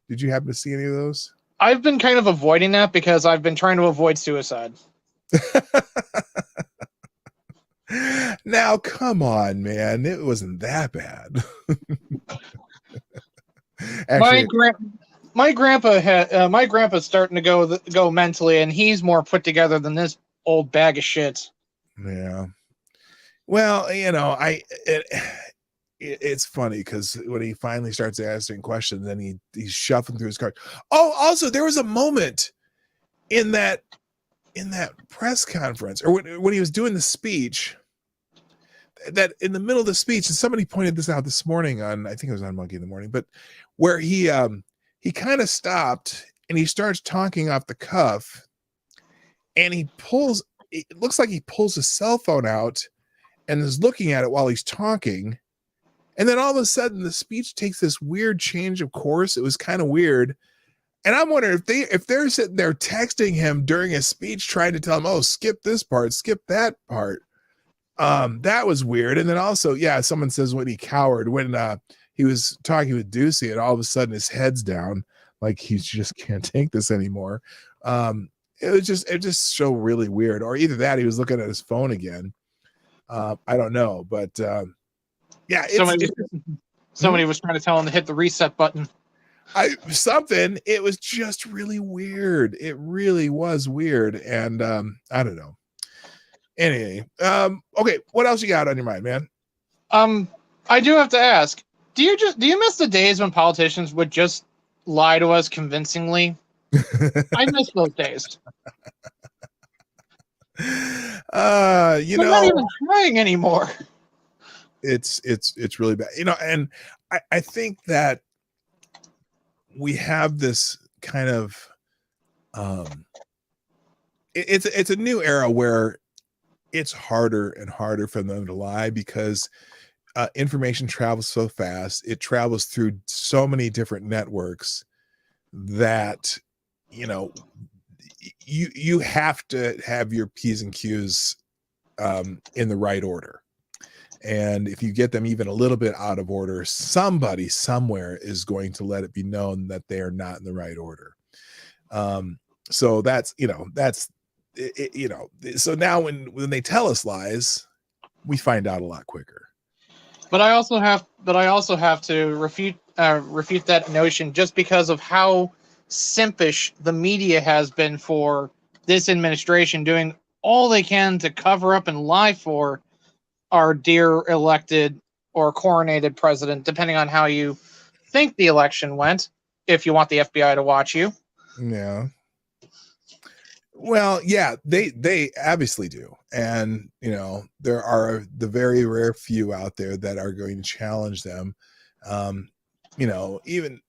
Did you happen to see any of those? I've been kind of avoiding that because I've been trying to avoid suicide. Now, come on, man. It wasn't that bad. Actually, my grandpa's starting to go mentally, and he's more put together than this old bag of shit. yeah. Well, you know, it's funny because when he finally starts asking questions, then he's shuffling through his card. Oh, also, there was a moment in that press conference, or when he was doing the speech, that in the middle of the speech, and somebody pointed this out this morning on, I think it was on Monkey in the Morning, but where he kind of stopped and he starts talking off the cuff, and it looks like he pulls his cell phone out and is looking at it while he's talking, and then all of a sudden the speech takes this weird change of course. It was kind of weird, and I'm wondering if they're sitting there texting him during his speech trying to tell him, oh, skip this part, skip that part. That was weird. And then also, yeah, someone says when he cowered when he was talking with Ducey, and all of a sudden his head's down, like he just can't take this anymore. It just so really weird. Or either that, he was looking at his phone again. I don't know, but yeah, somebody was trying to tell him to hit the reset button. It was just really weird. It really was weird, and I don't know. Anyway, okay, what else you got on your mind, man? I do have to ask, do you miss the days when politicians would just lie to us convincingly? I miss those days. They're not even trying anymore. It's really bad, you know, and I think that we have this kind of it's a new era where it's harder and harder for them to lie because information travels so fast. It travels through so many different networks that, you know, you have to have your P's and Q's in the right order. And if you get them even a little bit out of order, somebody somewhere is going to let it be known that they are not in the right order. So that's, you know, you know, so now when they tell us lies, we find out a lot quicker. But I also have to refute that notion just because of how simpish the media has been for this administration, doing all they can to cover up and lie for our dear elected or coronated president, depending on how you think the election went, if you want the FBI to watch you. Yeah. Well, yeah, they obviously do. And, you know, there are the very rare few out there that are going to challenge them. You know, even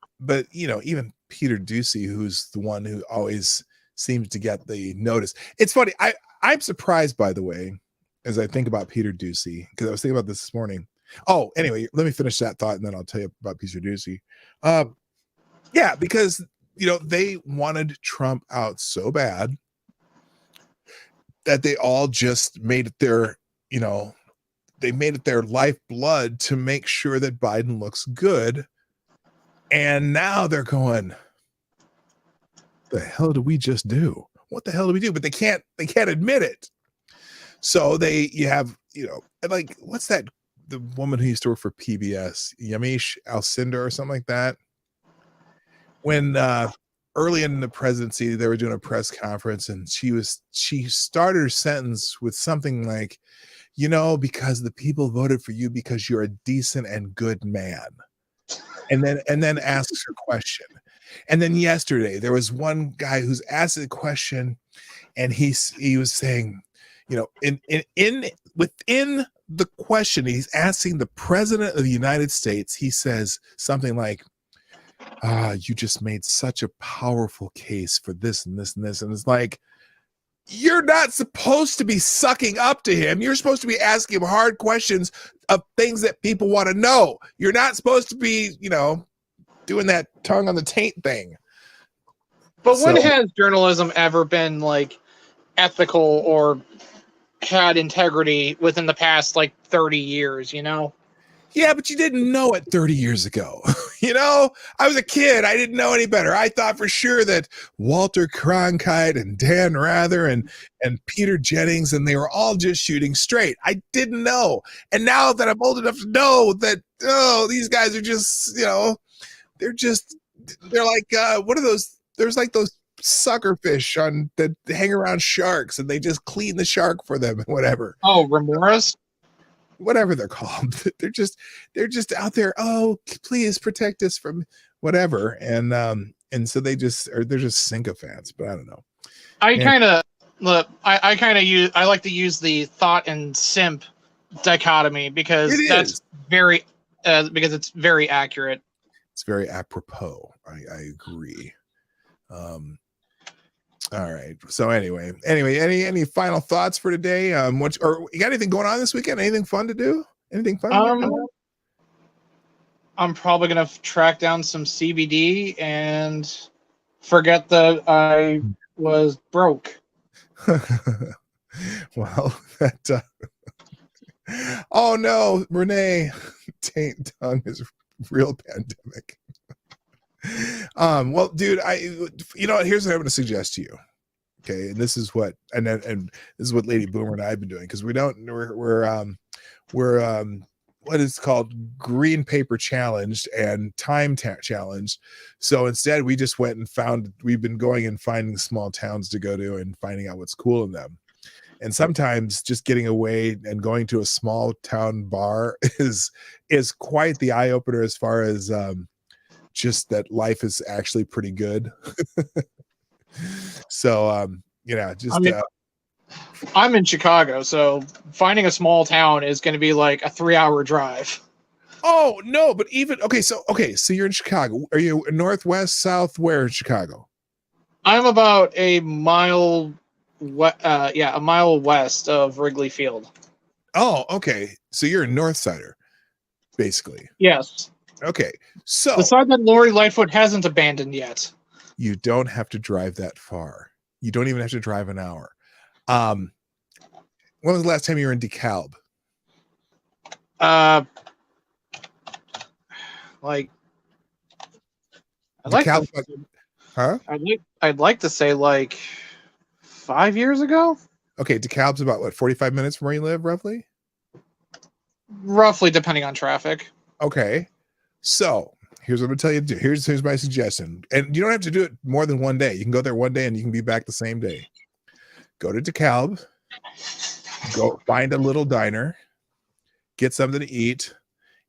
Peter Ducey, who's the one who always seems to get the notice. It's funny. I'm surprised, by the way, as I think about Peter Ducey, because I was thinking about this morning. Oh, anyway, let me finish that thought and then I'll tell you about Peter Ducey. Yeah, because, you know, they wanted Trump out so bad. that they all just made it their, you know, they made it their lifeblood to make sure that Biden looks good. And now they're going, the hell did we just do? What the hell did we do? But they can't admit it. So you have, you know, like, what's that? The woman who used to work for PBS, Yamiche Alcindor or something like that. When early in the presidency, they were doing a press conference, and she started her sentence with something like, you know, because the people voted for you because you're a decent and good man. And then asks her question. And then yesterday there was one guy who's asked a question, and he was saying, you know, within the question, he's asking the president of the United States, he says something like, you just made such a powerful case for this and this and this. And it's like, you're not supposed to be sucking up to him. You're supposed to be asking him hard questions of things that people want to know. You're not supposed to be, you know, doing that tongue on the taint thing. But when has journalism ever been like ethical or had integrity within the past like 30 years, you know? Yeah, but you didn't know it 30 years ago. You know, I was a kid. I didn't know any better. I thought for sure that Walter Cronkite and Dan Rather and Peter Jennings, and they were all just shooting straight. I didn't know. And now that I'm old enough to know that, oh, these guys are just, you know, they're like, what are those? There's like those sucker fish that hang around sharks, and they just clean the shark for them and whatever. Oh, remoras? Whatever they're called. They're just out there. Oh, please protect us from whatever. And so they're just sycophants, but I don't know. I like to use the thought and simp dichotomy because it's very accurate. It's very apropos. I agree. All right. So anyway, any final thoughts for today? You got anything going on this weekend? Anything fun to do? Anything fun? I'm probably gonna track down some CBD and forget that I was broke. Well, that. Oh no, Renee, taint tongue is real pandemic. Well, dude, here's what I'm going to suggest to you. Okay, and this is what this is what Lady Boomer and I have been doing, because we're what is called green paper challenged and time challenged. So instead, we just went and we've been going and finding small towns to go to and finding out what's cool in them. And sometimes just getting away and going to a small town bar is quite the eye opener as far as just that life is actually pretty good. So I'm in Chicago, so finding a small town is going to be like a 3-hour drive. Oh no, but so you're in Chicago. Are you northwest, south? Where in Chicago? I'm about a mile west of Wrigley Field. Oh, okay. So you're a North Sider, basically. Yes. Okay. So the side that Lori Lightfoot hasn't abandoned yet. You don't have to drive that far. You don't even have to drive an hour. When was the last time you were in DeKalb? I'd like to say like 5 years ago. Okay, DeKalb's about what, 45 minutes from where you live, roughly? Roughly, depending on traffic. Okay. So here's what I'm gonna tell you to do. Here's my suggestion. And you don't have to do it more than one day. You can go there one day and you can be back the same day. Go to DeKalb, go find a little diner, get something to eat,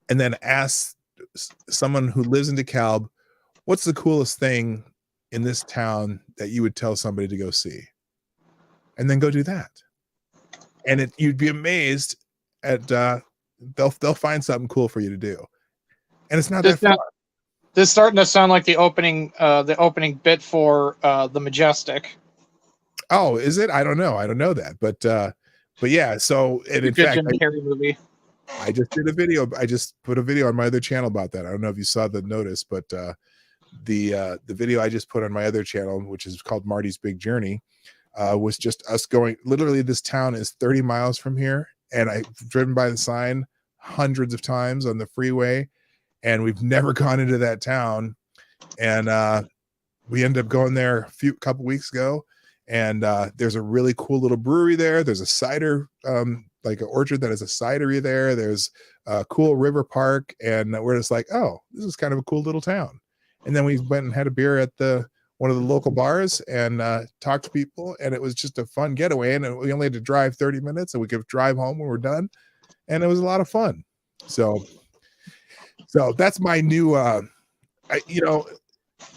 and then ask someone who lives in DeKalb, what's the coolest thing in this town that you would tell somebody to go see? And then go do that. And you'd be amazed at they'll find something cool for you to do. And it's not that far. This is starting to sound like the opening bit for the Majestic. Oh, is it? I don't know. I don't know that. But yeah, so and in fact, movie. I just did a video. I just put a video on my other channel about that. I don't know if you saw the notice, but the video I just put on my other channel, which is called Marty's Big Journey, was just us going. Literally, this town is 30 miles from here, and I've driven by the sign hundreds of times on the freeway, and we've never gone into that town. And we ended up going there a couple weeks ago, and there's a really cool little brewery there. There's a cider, like an orchard that has a cidery there. There's a cool river park, and we're just like, oh, this is kind of a cool little town. And then we went and had a beer at one of the local bars and talked to people, and it was just a fun getaway. And we only had to drive 30 minutes, and we could drive home when we're done, and it was a lot of fun. So that's my new,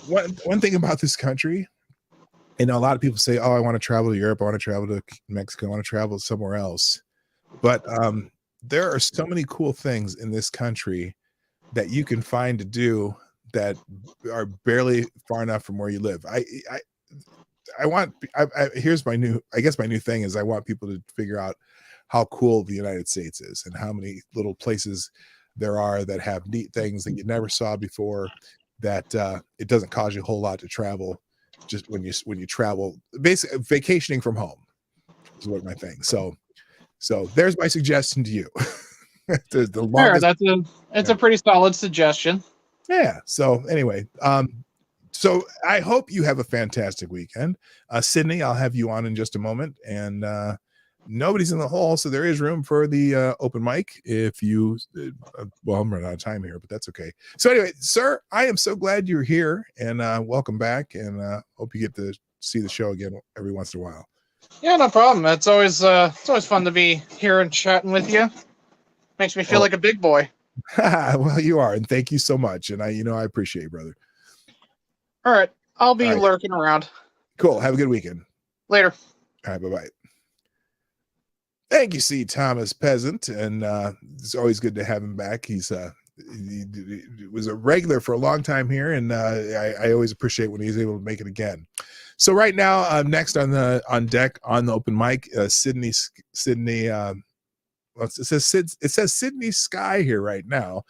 one thing about this country. And a lot of people say, oh, I want to travel to Europe, I want to travel to Mexico, I want to travel somewhere else. But there are so many cool things in this country that you can find to do that are barely far enough from where you live. Here's my new thing is I want people to figure out how cool the United States is and how many little places there are that have neat things that you never saw before, that it doesn't cost you a whole lot to travel. Just when you travel, basically vacationing from home is what my thing. So there's my suggestion to you. It's a pretty solid suggestion. Yeah. So anyway, so I hope you have a fantastic weekend. Sydney, I'll have you on in just a moment, and nobody's in the hall, so there is room for the open mic. If you, well, I'm running out of time here, but that's okay. So anyway, sir, I am so glad you're here, and welcome back, and hope you get to see the show again every once in a while. Yeah, no problem. It's always fun to be here and chatting with you. Makes me feel like a big boy. Well, you are, and thank you so much, and I appreciate you, brother. All right, I'll be lurking around. Cool. Have a good weekend. Later. All right, bye-bye. Thank you, C. Thomas Peasant, and it's always good to have him back. He was a regular for a long time here, and I always appreciate when he's able to make it again. So right now, next on deck on the open mic, Sydney. It says Sydney Sky here right now.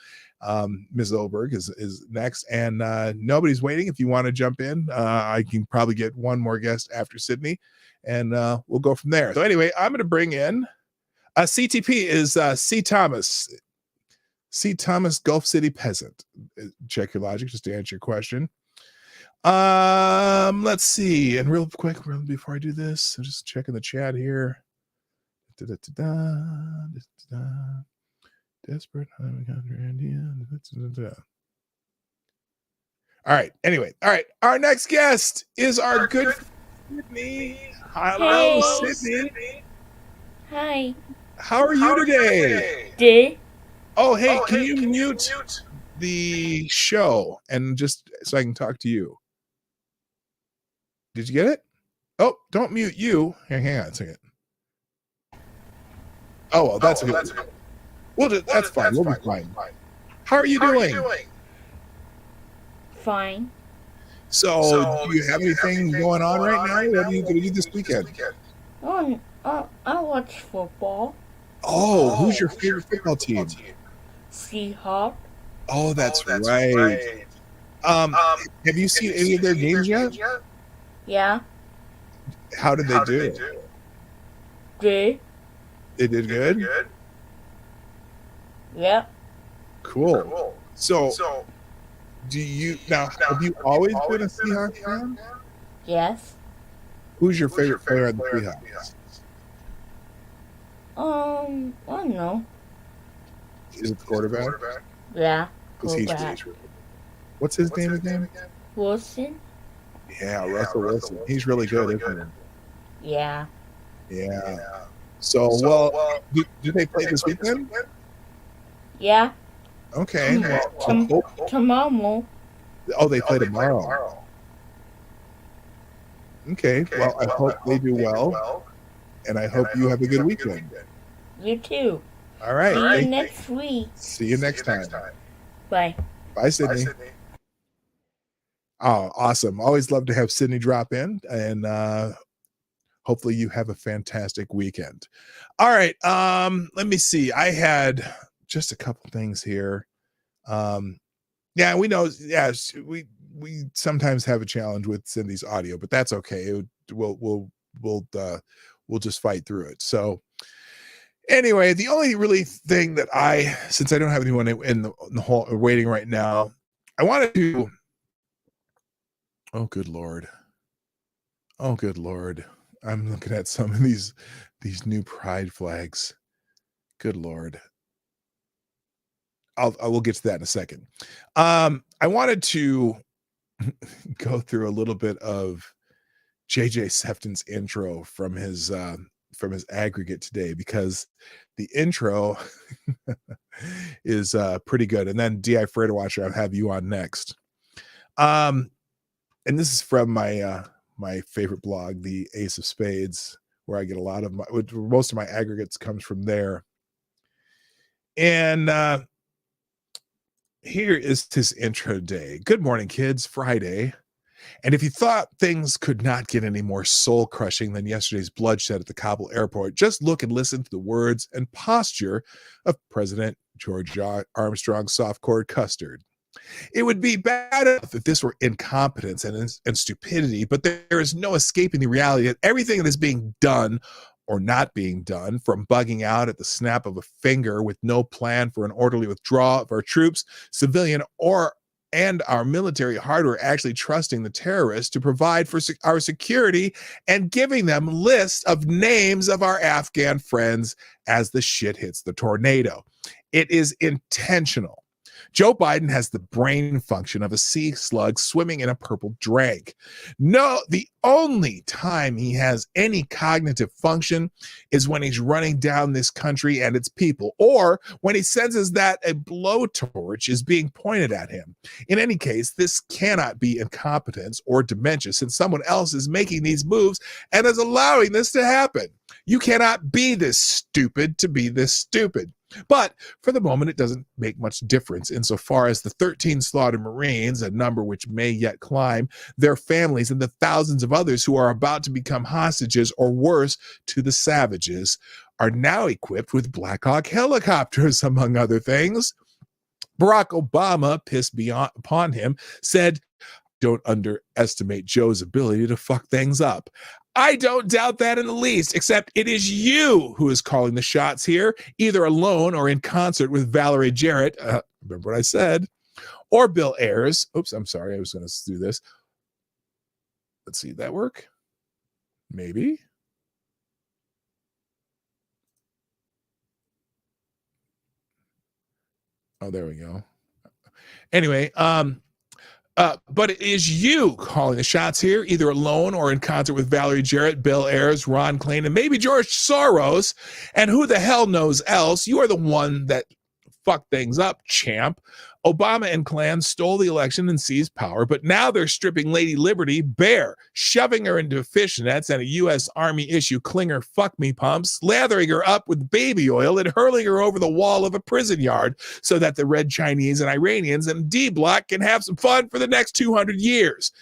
Ms. Olberg is next, and nobody's waiting. If you want to jump in, I can probably get one more guest after Sydney, and we'll go from there. So anyway, I'm going to bring in CTP is C. Thomas Gulf City Peasant. Check your logic just to answer your question. Let's see, and real quick before I do this, I'm just checking the chat here. Desperate. All right. Anyway. All right. Our next guest is our good Sydney. Hello, hey. Sydney. Hi. How are you today? Did? Oh, hey. Can you mute the show and just so I can talk to you? Did you get it? Oh, don't mute you. Hang on a second. Oh, well, that's good. That's fine. We'll be fine. How are you doing? Fine. So, do you have anything going on right now? What are you going to do this weekend? I watch football. Oh, who's your favorite football team? Seahawks. Oh, that's right. Have you seen any of their games yet? Yeah. How did they do? Good. They did good? Yep. Cool. So have you always been a Seahawks fan? Yes. Who's your favorite player on the Seahawks? I don't know. Is it the quarterback? Yeah. What's his name again? Wilson. Yeah, Russell Wilson. He's really good, isn't he? Yeah. Yeah. So, do they play this weekend? Yeah. Okay. Tomorrow. Oh, they play tomorrow. Okay. Well, I hope they do well, and I hope you have a good weekend. You too. All right. See you next week. See you next time. Bye. Bye, Sydney. Oh, awesome. Always love to have Sydney drop in, and hopefully you have a fantastic weekend. All right. Let me see. I had just a couple things here. Yeah, we know. Yes, we sometimes have a challenge with Cindy's audio, but that's okay. We'll we'll just fight through it. So anyway, the only really thing that since I don't have anyone in the hall waiting right now, I wanted to. Oh, good Lord. Oh, good Lord. I'm looking at some of these new pride flags. Good Lord. I will get to that in a second. I wanted to go through a little bit of JJ Sefton's intro from his aggregate today, because the intro is pretty good. And then DI Freighter Watcher, I'll have you on next. And this is from my favorite blog, the Ace of Spades, where I get a lot of most of my aggregates comes from there. And here is his intro day. Good morning, kids. Friday. And if you thought things could not get any more soul-crushing than yesterday's bloodshed at the Kabul airport, just look and listen to the words and posture of President George Armstrong Softcore Custard. It would be bad enough if this were incompetence and stupidity, but there is no escaping the reality that everything that is being done or not being done, from bugging out at the snap of a finger with no plan for an orderly withdrawal of our troops, civilian and our military hardware, actually trusting the terrorists to provide for our security and giving them lists of names of our Afghan friends as the shit hits the tornado. It is intentional. Joe Biden has the brain function of a sea slug swimming in a purple drink. No, the only time he has any cognitive function is when he's running down this country and its people, or when he senses that a blowtorch is being pointed at him. In any case, this cannot be incompetence or dementia, since someone else is making these moves and is allowing this to happen. You cannot be this stupid to be this stupid. But for the moment, it doesn't make much difference insofar as the 13 slaughtered Marines, a number which may yet climb, their families, and the thousands of others who are about to become hostages or worse to the savages, are now equipped with Black Hawk helicopters, among other things. Barack Obama, pissed upon him, said, "Don't underestimate Joe's ability to fuck things up." I don't doubt that in the least, except it is you who is calling the shots here, either alone or in concert with Valerie Jarrett, remember what I said, or Bill Ayers. Oops, I'm sorry, I was going to do this. Let's see, that work? Maybe. Oh, there we go. Anyway, but it is you calling the shots here, either alone or in concert with Valerie Jarrett, Bill Ayers, Ron Klain, and maybe George Soros. And who the hell knows else? You are the one that fucked things up, champ. Obama and clan stole the election and seized power, but now they're stripping Lady Liberty bare, shoving her into fishnets and a U.S. Army issue clinger fuck-me pump, slathering her up with baby oil and hurling her over the wall of a prison yard so that the Red Chinese and Iranians and D-Block can have some fun for the next 200 years.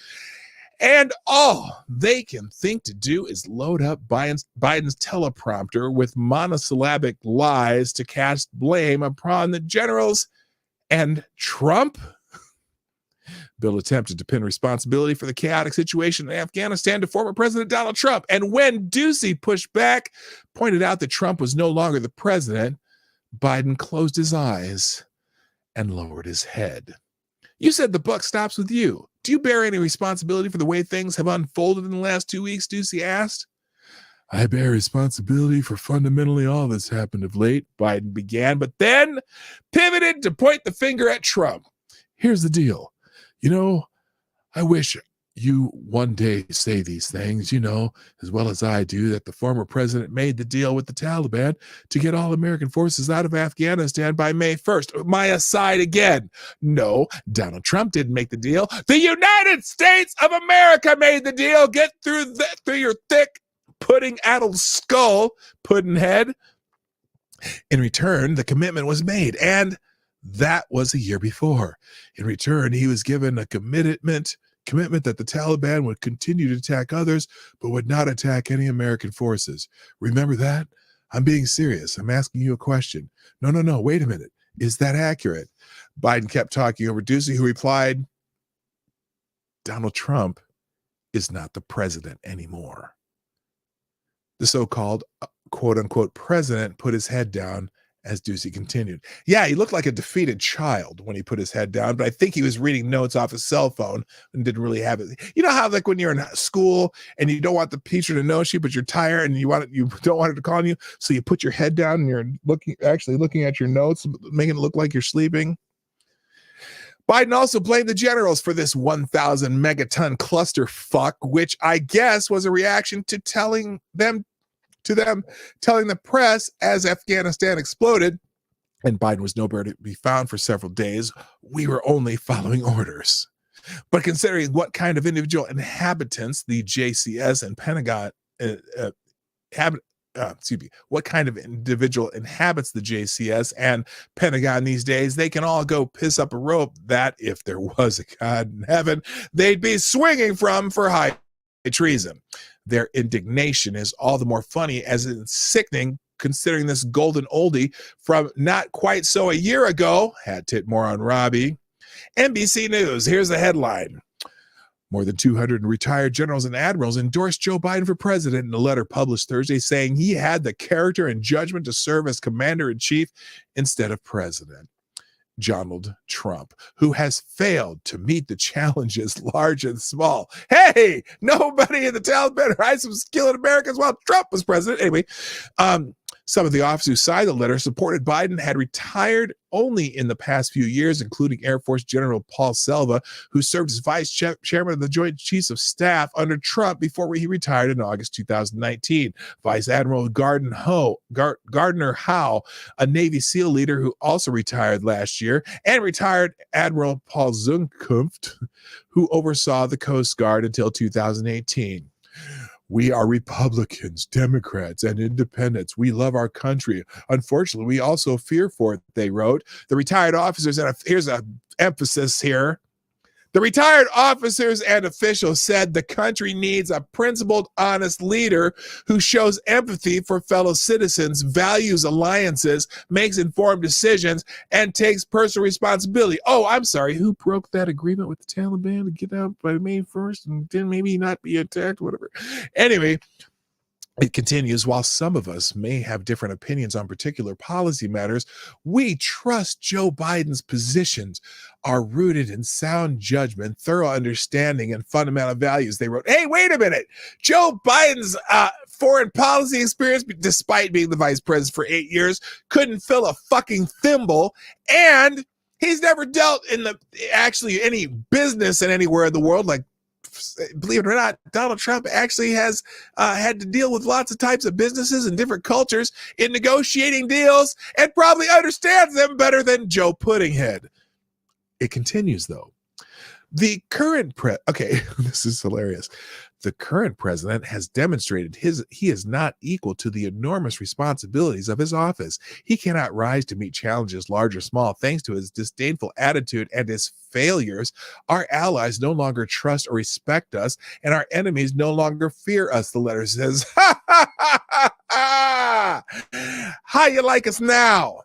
And all they can think to do is load up Biden's teleprompter with monosyllabic lies to cast blame upon the generals and Trump. Bill attempted to pin responsibility for the chaotic situation in Afghanistan to former President Donald Trump. And when Ducey pushed back, pointed out that Trump was no longer the president, Biden closed his eyes and lowered his head. You said the buck stops with you. Do you bear any responsibility for the way things have unfolded in the last 2 weeks? Ducey asked. I bear responsibility for fundamentally all that's happened of late, Biden began, but then pivoted to point the finger at Trump. Here's the deal. You know, I wish you one day say these things, you know, as well as I do, that the former president made the deal with the Taliban to get all American forces out of Afghanistan by May 1st. My aside again. No, Donald Trump didn't make the deal. The United States of America made the deal. Get through your thick pudding-addled skull, pudding-head. In return, the commitment was made, and that was a year before. In return, he was given a commitment that the Taliban would continue to attack others, but would not attack any American forces. Remember that? I'm being serious. I'm asking you a question. No, wait a minute. Is that accurate? Biden kept talking over Ducey, who replied, Donald Trump is not the president anymore. The so-called quote-unquote president put his head down as Ducey continued. Yeah, he looked like a defeated child when he put his head down, but I think he was reading notes off his cell phone and didn't really have it. You know how like when you're in school and you don't want the teacher to notice you, but you're tired and you don't want it to call on you, so you put your head down and you're looking at your notes, making it look like you're sleeping. Biden also blamed the generals for this 1,000 megaton clusterfuck, which I guess was a reaction to telling the press as Afghanistan exploded and Biden was nowhere to be found for several days, we were only following orders. But considering what kind of individual inhabitants the JCS and Pentagon what kind of individual inhabits the JCS and Pentagon these days, they can all go piss up a rope that, if there was a God in heaven, they'd be swinging from for high treason. Their indignation is all the more funny as it's sickening, considering this golden oldie from not quite so a year ago. Hat tit more on Robbie. NBC News, here's the headline. More than 200 retired generals and admirals endorsed Joe Biden for president in a letter published Thursday saying he had the character and judgment to serve as commander-in-chief instead of president. Donald Trump, who has failed to meet the challenges large and small. Hey, nobody in the Taliban had some skill in Americans while Trump was president. Anyway, some of the officers who signed the letter supported Biden had retired only in the past few years, including Air Force General Paul Selva, who served as vice chairman of the Joint Chiefs of Staff under Trump before he retired in August 2019. Vice Admiral Gardner Howe, a Navy SEAL leader who also retired last year, and retired Admiral Paul Zumkunft, who oversaw the Coast Guard until 2018. We are Republicans, Democrats, and independents. We love our country. Unfortunately, we also fear for it, they wrote. The retired officers, and here's an emphasis here. The retired officers and officials said the country needs a principled, honest leader who shows empathy for fellow citizens, values alliances, makes informed decisions, and takes personal responsibility. Oh, I'm sorry. Who broke that agreement with the Taliban to get out by May 1st and then maybe not be attacked, whatever. Anyway, it continues, while some of us may have different opinions on particular policy matters, we trust Joe Biden's positions are rooted in sound judgment, thorough understanding, and fundamental values. They wrote, hey, wait a minute. Joe Biden's foreign policy experience, despite being the vice president for 8 years, couldn't fill a fucking thimble, and he's never dealt in any business in anywhere in the world. Like, believe it or not, Donald Trump actually has had to deal with lots of types of businesses and different cultures in negotiating deals and probably understands them better than Joe Puddinghead. It continues, though. The current this is hilarious. The current president has demonstrated he is not equal to the enormous responsibilities of his office. He cannot rise to meet challenges large or small thanks to his disdainful attitude and his failures. Our allies no longer trust or respect us, and our enemies no longer fear us, the letter says. Ha, ha, ha, ha, ha. How you like us now?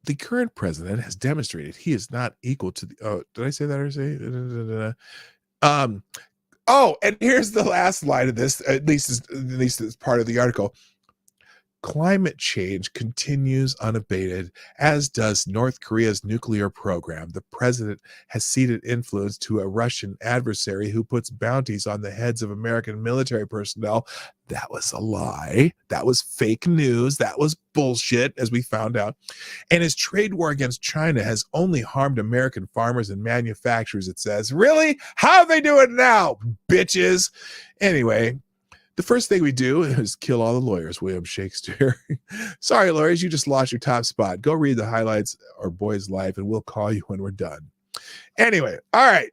The current president has demonstrated he is not equal to the. Did I say that or say? And here's the last line of this. At least as part of the article. Climate change continues unabated, as does North Korea's nuclear program. The president has ceded influence to a Russian adversary who puts bounties on the heads of American military personnel. That was a lie. That was fake news. That was bullshit, as we found out. And his trade war against China has only harmed American farmers and manufacturers, it says. Really? How are they doing now, bitches? Anyway, the first thing we do is kill all the lawyers, William Shakespeare. Sorry, lawyers, you just lost your top spot. Go read the highlights or Boy's Life, and we'll call you when we're done. Anyway, all right.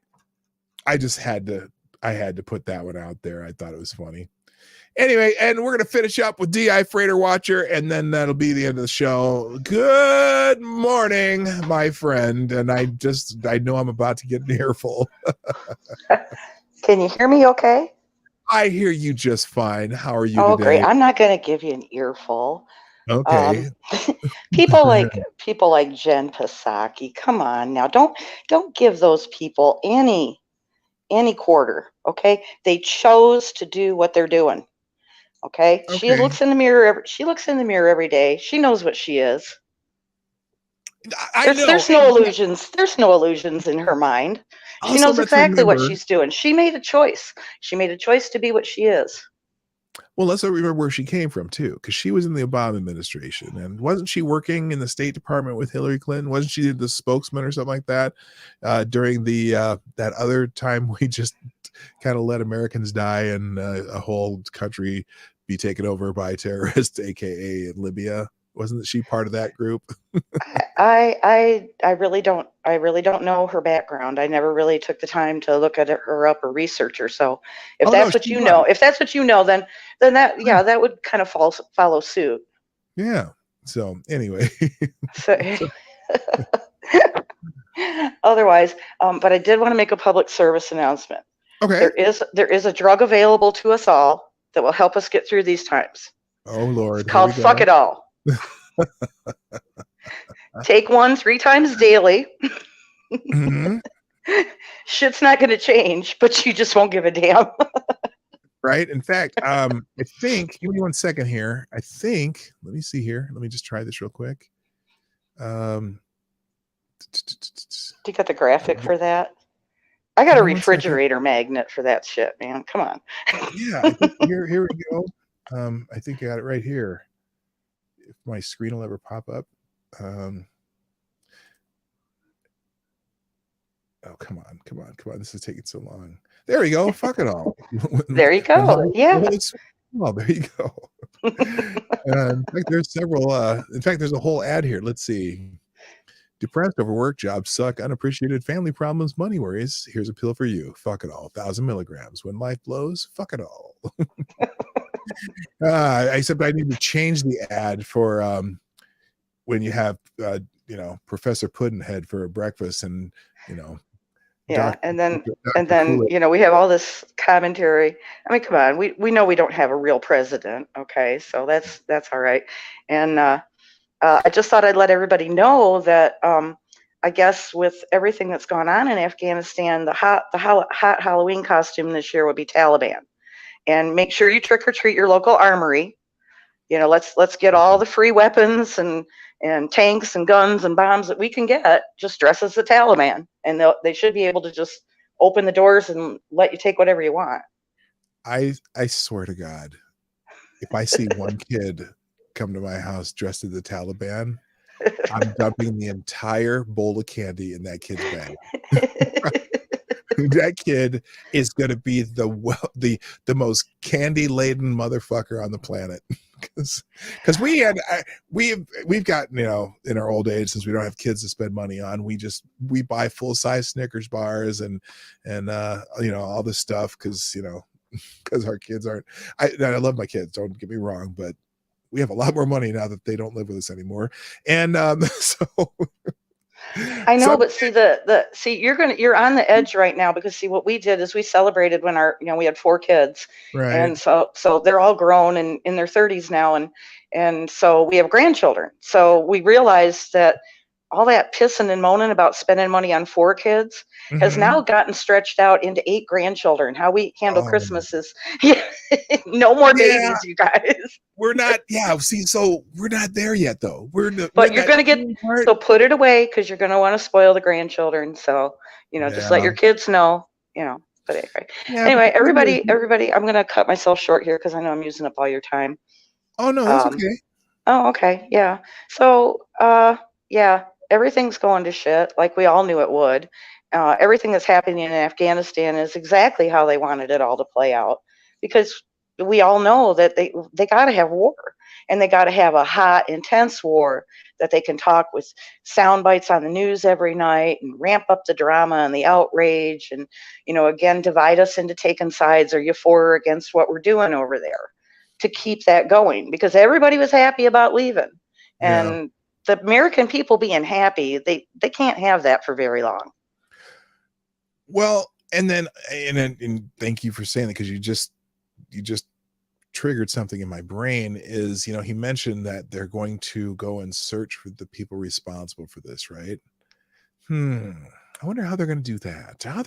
I had to put that one out there. I thought it was funny. Anyway, and we're going to finish up with DI Freighter Watcher, and then that'll be the end of the show. Good morning, my friend. And I know I'm about to get an earful. Can you hear me okay? I hear you just fine. How are you today? Great. I'm not going to give you an earful. Okay. People like Jen Psaki, come on now. Don't give those people any any quarter. Okay, they chose to do what they're doing. Okay, she Okay. looks in the mirror. She looks in the mirror every day. She knows what she is. I know. There's no illusions. There's no illusions in her mind. She Also, knows let's exactly what remember- she's doing. She made a choice. She made a choice to be what she is. Well, let's not remember where she came from too, because she was in the Obama administration, and wasn't she working in the State Department with Hillary Clinton? Wasn't she the spokesman or something like that during the that other time we just kind of let Americans die and a whole country be taken over by terrorists, aka in Libya? Wasn't she part of that group? I really don't know her background. I never really took the time to look at her up or research her. So if that's what you know, then that would kind of follow suit. Yeah. So anyway. So, otherwise, but I did want to make a public service announcement. Okay. There is a drug available to us all that will help us get through these times. Oh Lord. It's called Fuck It All. Take one 3 times daily. Mm-hmm. Shit's not going to change, but you just won't give a damn. Right. In fact, I think, give me 1 second here. I think, let me see here. Let me just try this real quick. Do you got the graphic for that? I got a refrigerator magnet for that shit, man. Come on. Yeah. I think here we go. I think I got it right here. If my screen will ever pop up. Oh, come on. This is taking so long. There we go. Fuck it all. There you go. Yeah. Well, there you go. In fact, there's several. In fact, there's a whole ad here. Let's see. Depressed, overworked, jobs suck, unappreciated, family problems, money worries. Here's a pill for you. Fuck it all. 1,000 milligrams. When life blows, fuck it all. Except I need to change the ad for when you have Professor Puddinhead for breakfast, and yeah, and then we have all this commentary. I mean, come on, we know we don't have a real president, okay? So that's all right. And I just thought I'd let everybody know that I guess with everything that's gone on in Afghanistan, the hot Halloween costume this year would be Taliban. And make sure you trick or treat your local armory. Let's get all the free weapons and tanks and guns and bombs that we can get. Just dress as the Taliban, and they should be able to just open the doors and let you take whatever you want. I swear to God, if I see one kid come to my house dressed as the Taliban, I'm dumping the entire bowl of candy in that kid's bag. That kid is going to be the most candy laden motherfucker on the planet. Because we've got, in our old age, since we don't have kids to spend money on, we buy full size Snickers bars and all this stuff because our kids aren't. I love my kids, don't get me wrong, but we have a lot more money now that they don't live with us anymore, and so. I know, but see, you're on the edge right now, because see, what we did is we celebrated when we had 4 kids, right? And so they're all grown and in their 30s now, and so we have grandchildren. So we realized that all that pissing and moaning about spending money on 4 kids has now gotten stretched out into 8 grandchildren. How we handle Christmas is no more babies, you guys. We're not. Yeah. See, so we're not there yet, though. But you're going to get. So put it away, because you're going to want to spoil the grandchildren. So just let your kids know. But anyway, everybody. I'm going to cut myself short here because I know I'm using up all your time. Oh no, that's okay. Oh, okay. Yeah. So yeah, everything's going to shit, like we all knew it would. Everything that's happening in Afghanistan is exactly how they wanted it all to play out, because we all know that they got to have war, and they got to have a hot, intense war that they can talk with sound bites on the news every night and ramp up the drama and the outrage, and again, divide us into taking sides. Are you for or against what we're doing over there, to keep that going, because everybody was happy about leaving, and the American people being happy, they can't have that for very long. Well, and thank you for saying that, because you just triggered something in my brain. Is he mentioned that they're going to go and search for the people responsible for this, right? I wonder how they're going to do that. How are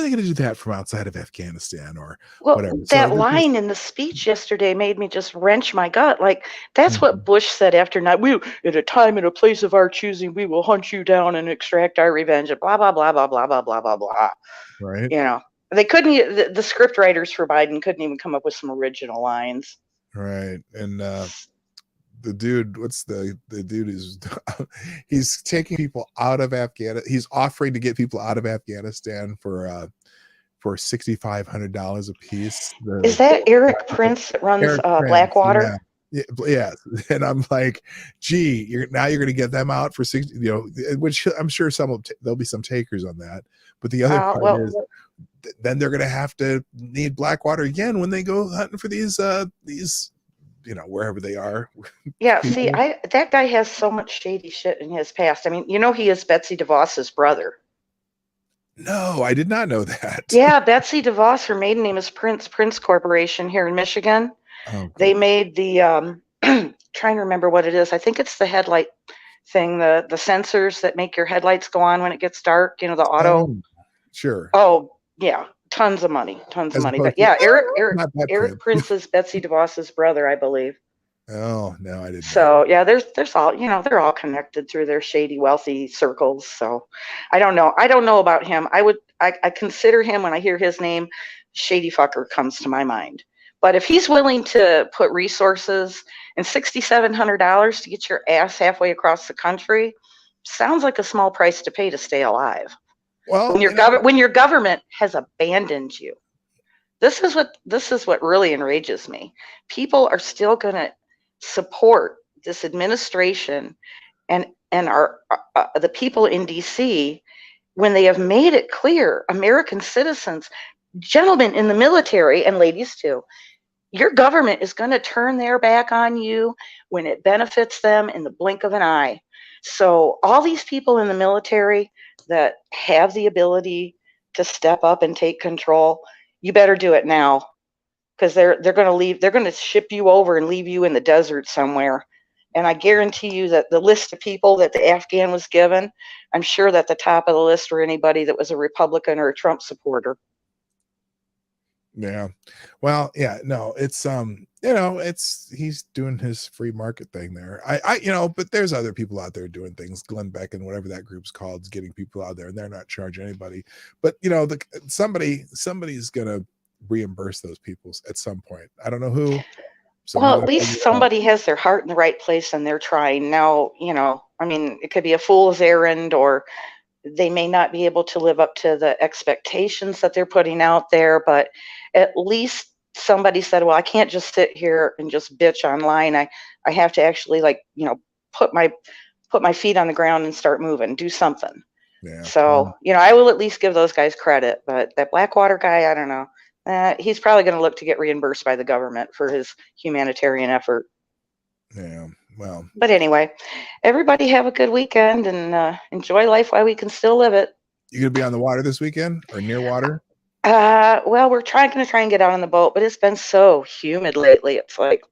they going to do that from outside of Afghanistan or Well, whatever? that So line in the speech yesterday made me just wrench my gut. Like, that's what Bush said after night. We, at a time and a place of our choosing, we will hunt you down and extract our revenge. And blah blah blah blah blah blah blah blah blah. right. You know, they couldn't. The script writers for Biden couldn't even come up with some original lines. Right. And the dude, the dude is he's taking people out of Afghanistan. He's offering to get people out of Afghanistan for $6,500 a piece. Is that Eric Prince that runs Eric Prince, Blackwater? yeah. And I'm like, gee, you're going to get them out for 60, which I'm sure there'll be some takers on that. But the other part is then they're going to have to need Blackwater again when they go hunting for these wherever they are. Yeah, see, that guy has so much shady shit in his past. I mean, he is Betsy DeVos's brother. No, I did not know that. Yeah, Betsy DeVos, her maiden name is Prince Corporation here in Michigan. Oh, they made the trying to remember what it is. I think it's the headlight thing, the sensors that make your headlights go on when it gets dark, the auto. Oh, sure. Oh, yeah, tons of money. But yeah, Eric Prince is Betsy DeVos's brother, I believe. Oh, no, I didn't. So yeah, there's all, they're all connected through their shady, wealthy circles. So I don't know about him. I consider him, when I hear his name, shady fucker comes to my mind. But if he's willing to put resources and $6,700 to get your ass halfway across the country, sounds like a small price to pay to stay alive. Well, when your government has abandoned you, this is what really enrages me. People are still going to support this administration and our the people in DC when they have made it clear, American citizens, gentlemen in the military and ladies too, your government is going to turn their back on you when it benefits them in the blink of an eye. So all these people in the military that have the ability to step up and take control, you better do it now, because they're going to leave. They're going to ship you over and leave you in the desert somewhere. And I guarantee you that the list of people that the Afghan was given, I'm sure that the top of the list were anybody that was a Republican or a Trump supporter. Yeah. Well, yeah, no, it's he's doing his free market thing there. But there's other people out there doing things. Glenn Beck and whatever that group's called is getting people out there, and they're not charging anybody. But somebody's gonna reimburse those people at some point. I don't know who. So well, at least somebody has their heart in the right place and they're trying. Now, I mean, it could be a fool's errand, or they may not be able to live up to the expectations that they're putting out there, but at least somebody said, well, I can't just sit here and just bitch online. I have to actually put my feet on the ground and start moving, do something. Yeah. So, I will at least give those guys credit, but that Blackwater guy, I don't know. He's probably going to look to get reimbursed by the government for his humanitarian effort. Yeah. Well, but anyway, everybody have a good weekend and enjoy life while we can still live it. You gonna be on the water this weekend or near water? Well, we're going to try and get out on the boat, but it's been so humid lately. It's like,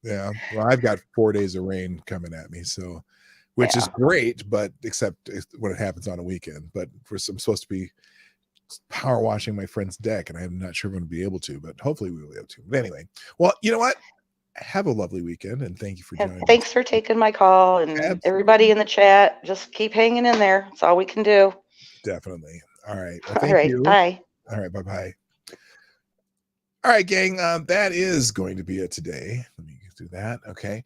yeah. Well, I've got 4 days of rain coming at me, so which is great, but except when it happens on a weekend. But I'm supposed to be power washing my friend's deck, and I'm not sure if I'm going to be able to, but hopefully we will be able to. But anyway, well, you know what? Have a lovely weekend, and thank you for joining. Thanks for taking my call, and everybody in the chat, just keep hanging in there. That's all we can do. Definitely. All right. Well, thank you. Bye. All right. Bye-bye. All right, gang. That is going to be it today. Let me do that. Okay.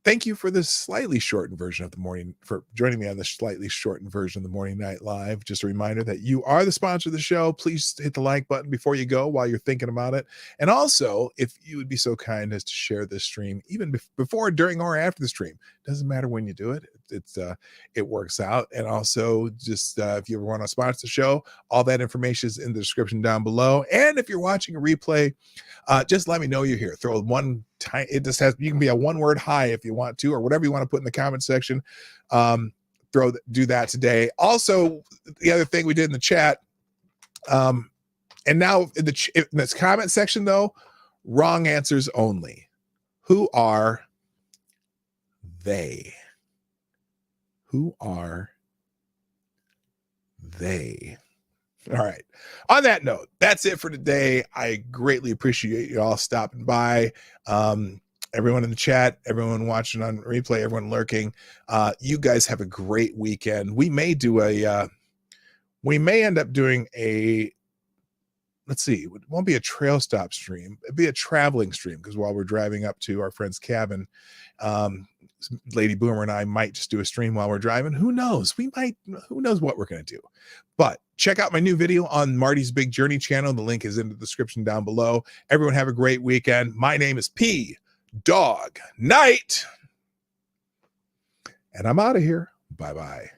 Thank you for this slightly shortened version of the morning, for joining me on this slightly shortened version of the Morning Night Live. Just a reminder that you are the sponsor of the show. Please hit the like button before you go while you're thinking about it. And also, if you would be so kind as to share this stream, even before, during, or after the stream, doesn't matter when you do it. It works out. And also, just if you ever want to sponsor the show, all that information is in the description down below. And if you're watching a replay, just let me know you're here. Throw one time. It just has, you can be a one-word hi if you want to, or whatever you want to put in the comment section. Do that today. Also, the other thing we did in the chat, and now in this comment section though, wrong answers only. Who are they? Who are they? All right. On that note, that's it for today. I greatly appreciate you all stopping by. Everyone in the chat, everyone watching on replay, everyone lurking. You guys have a great weekend. We may end up doing a, let's see, it won't be a trail stop stream. It'd be a traveling stream, because while we're driving up to our friend's cabin, Lady Boomer and I might just do a stream while we're driving. Who knows? Who knows what we're going to do. But check out my new video on Marty's Big Journey channel. The link is in the description down below. Everyone have a great weekend. My name is Dawg Knight, and I'm out of here. Bye-bye.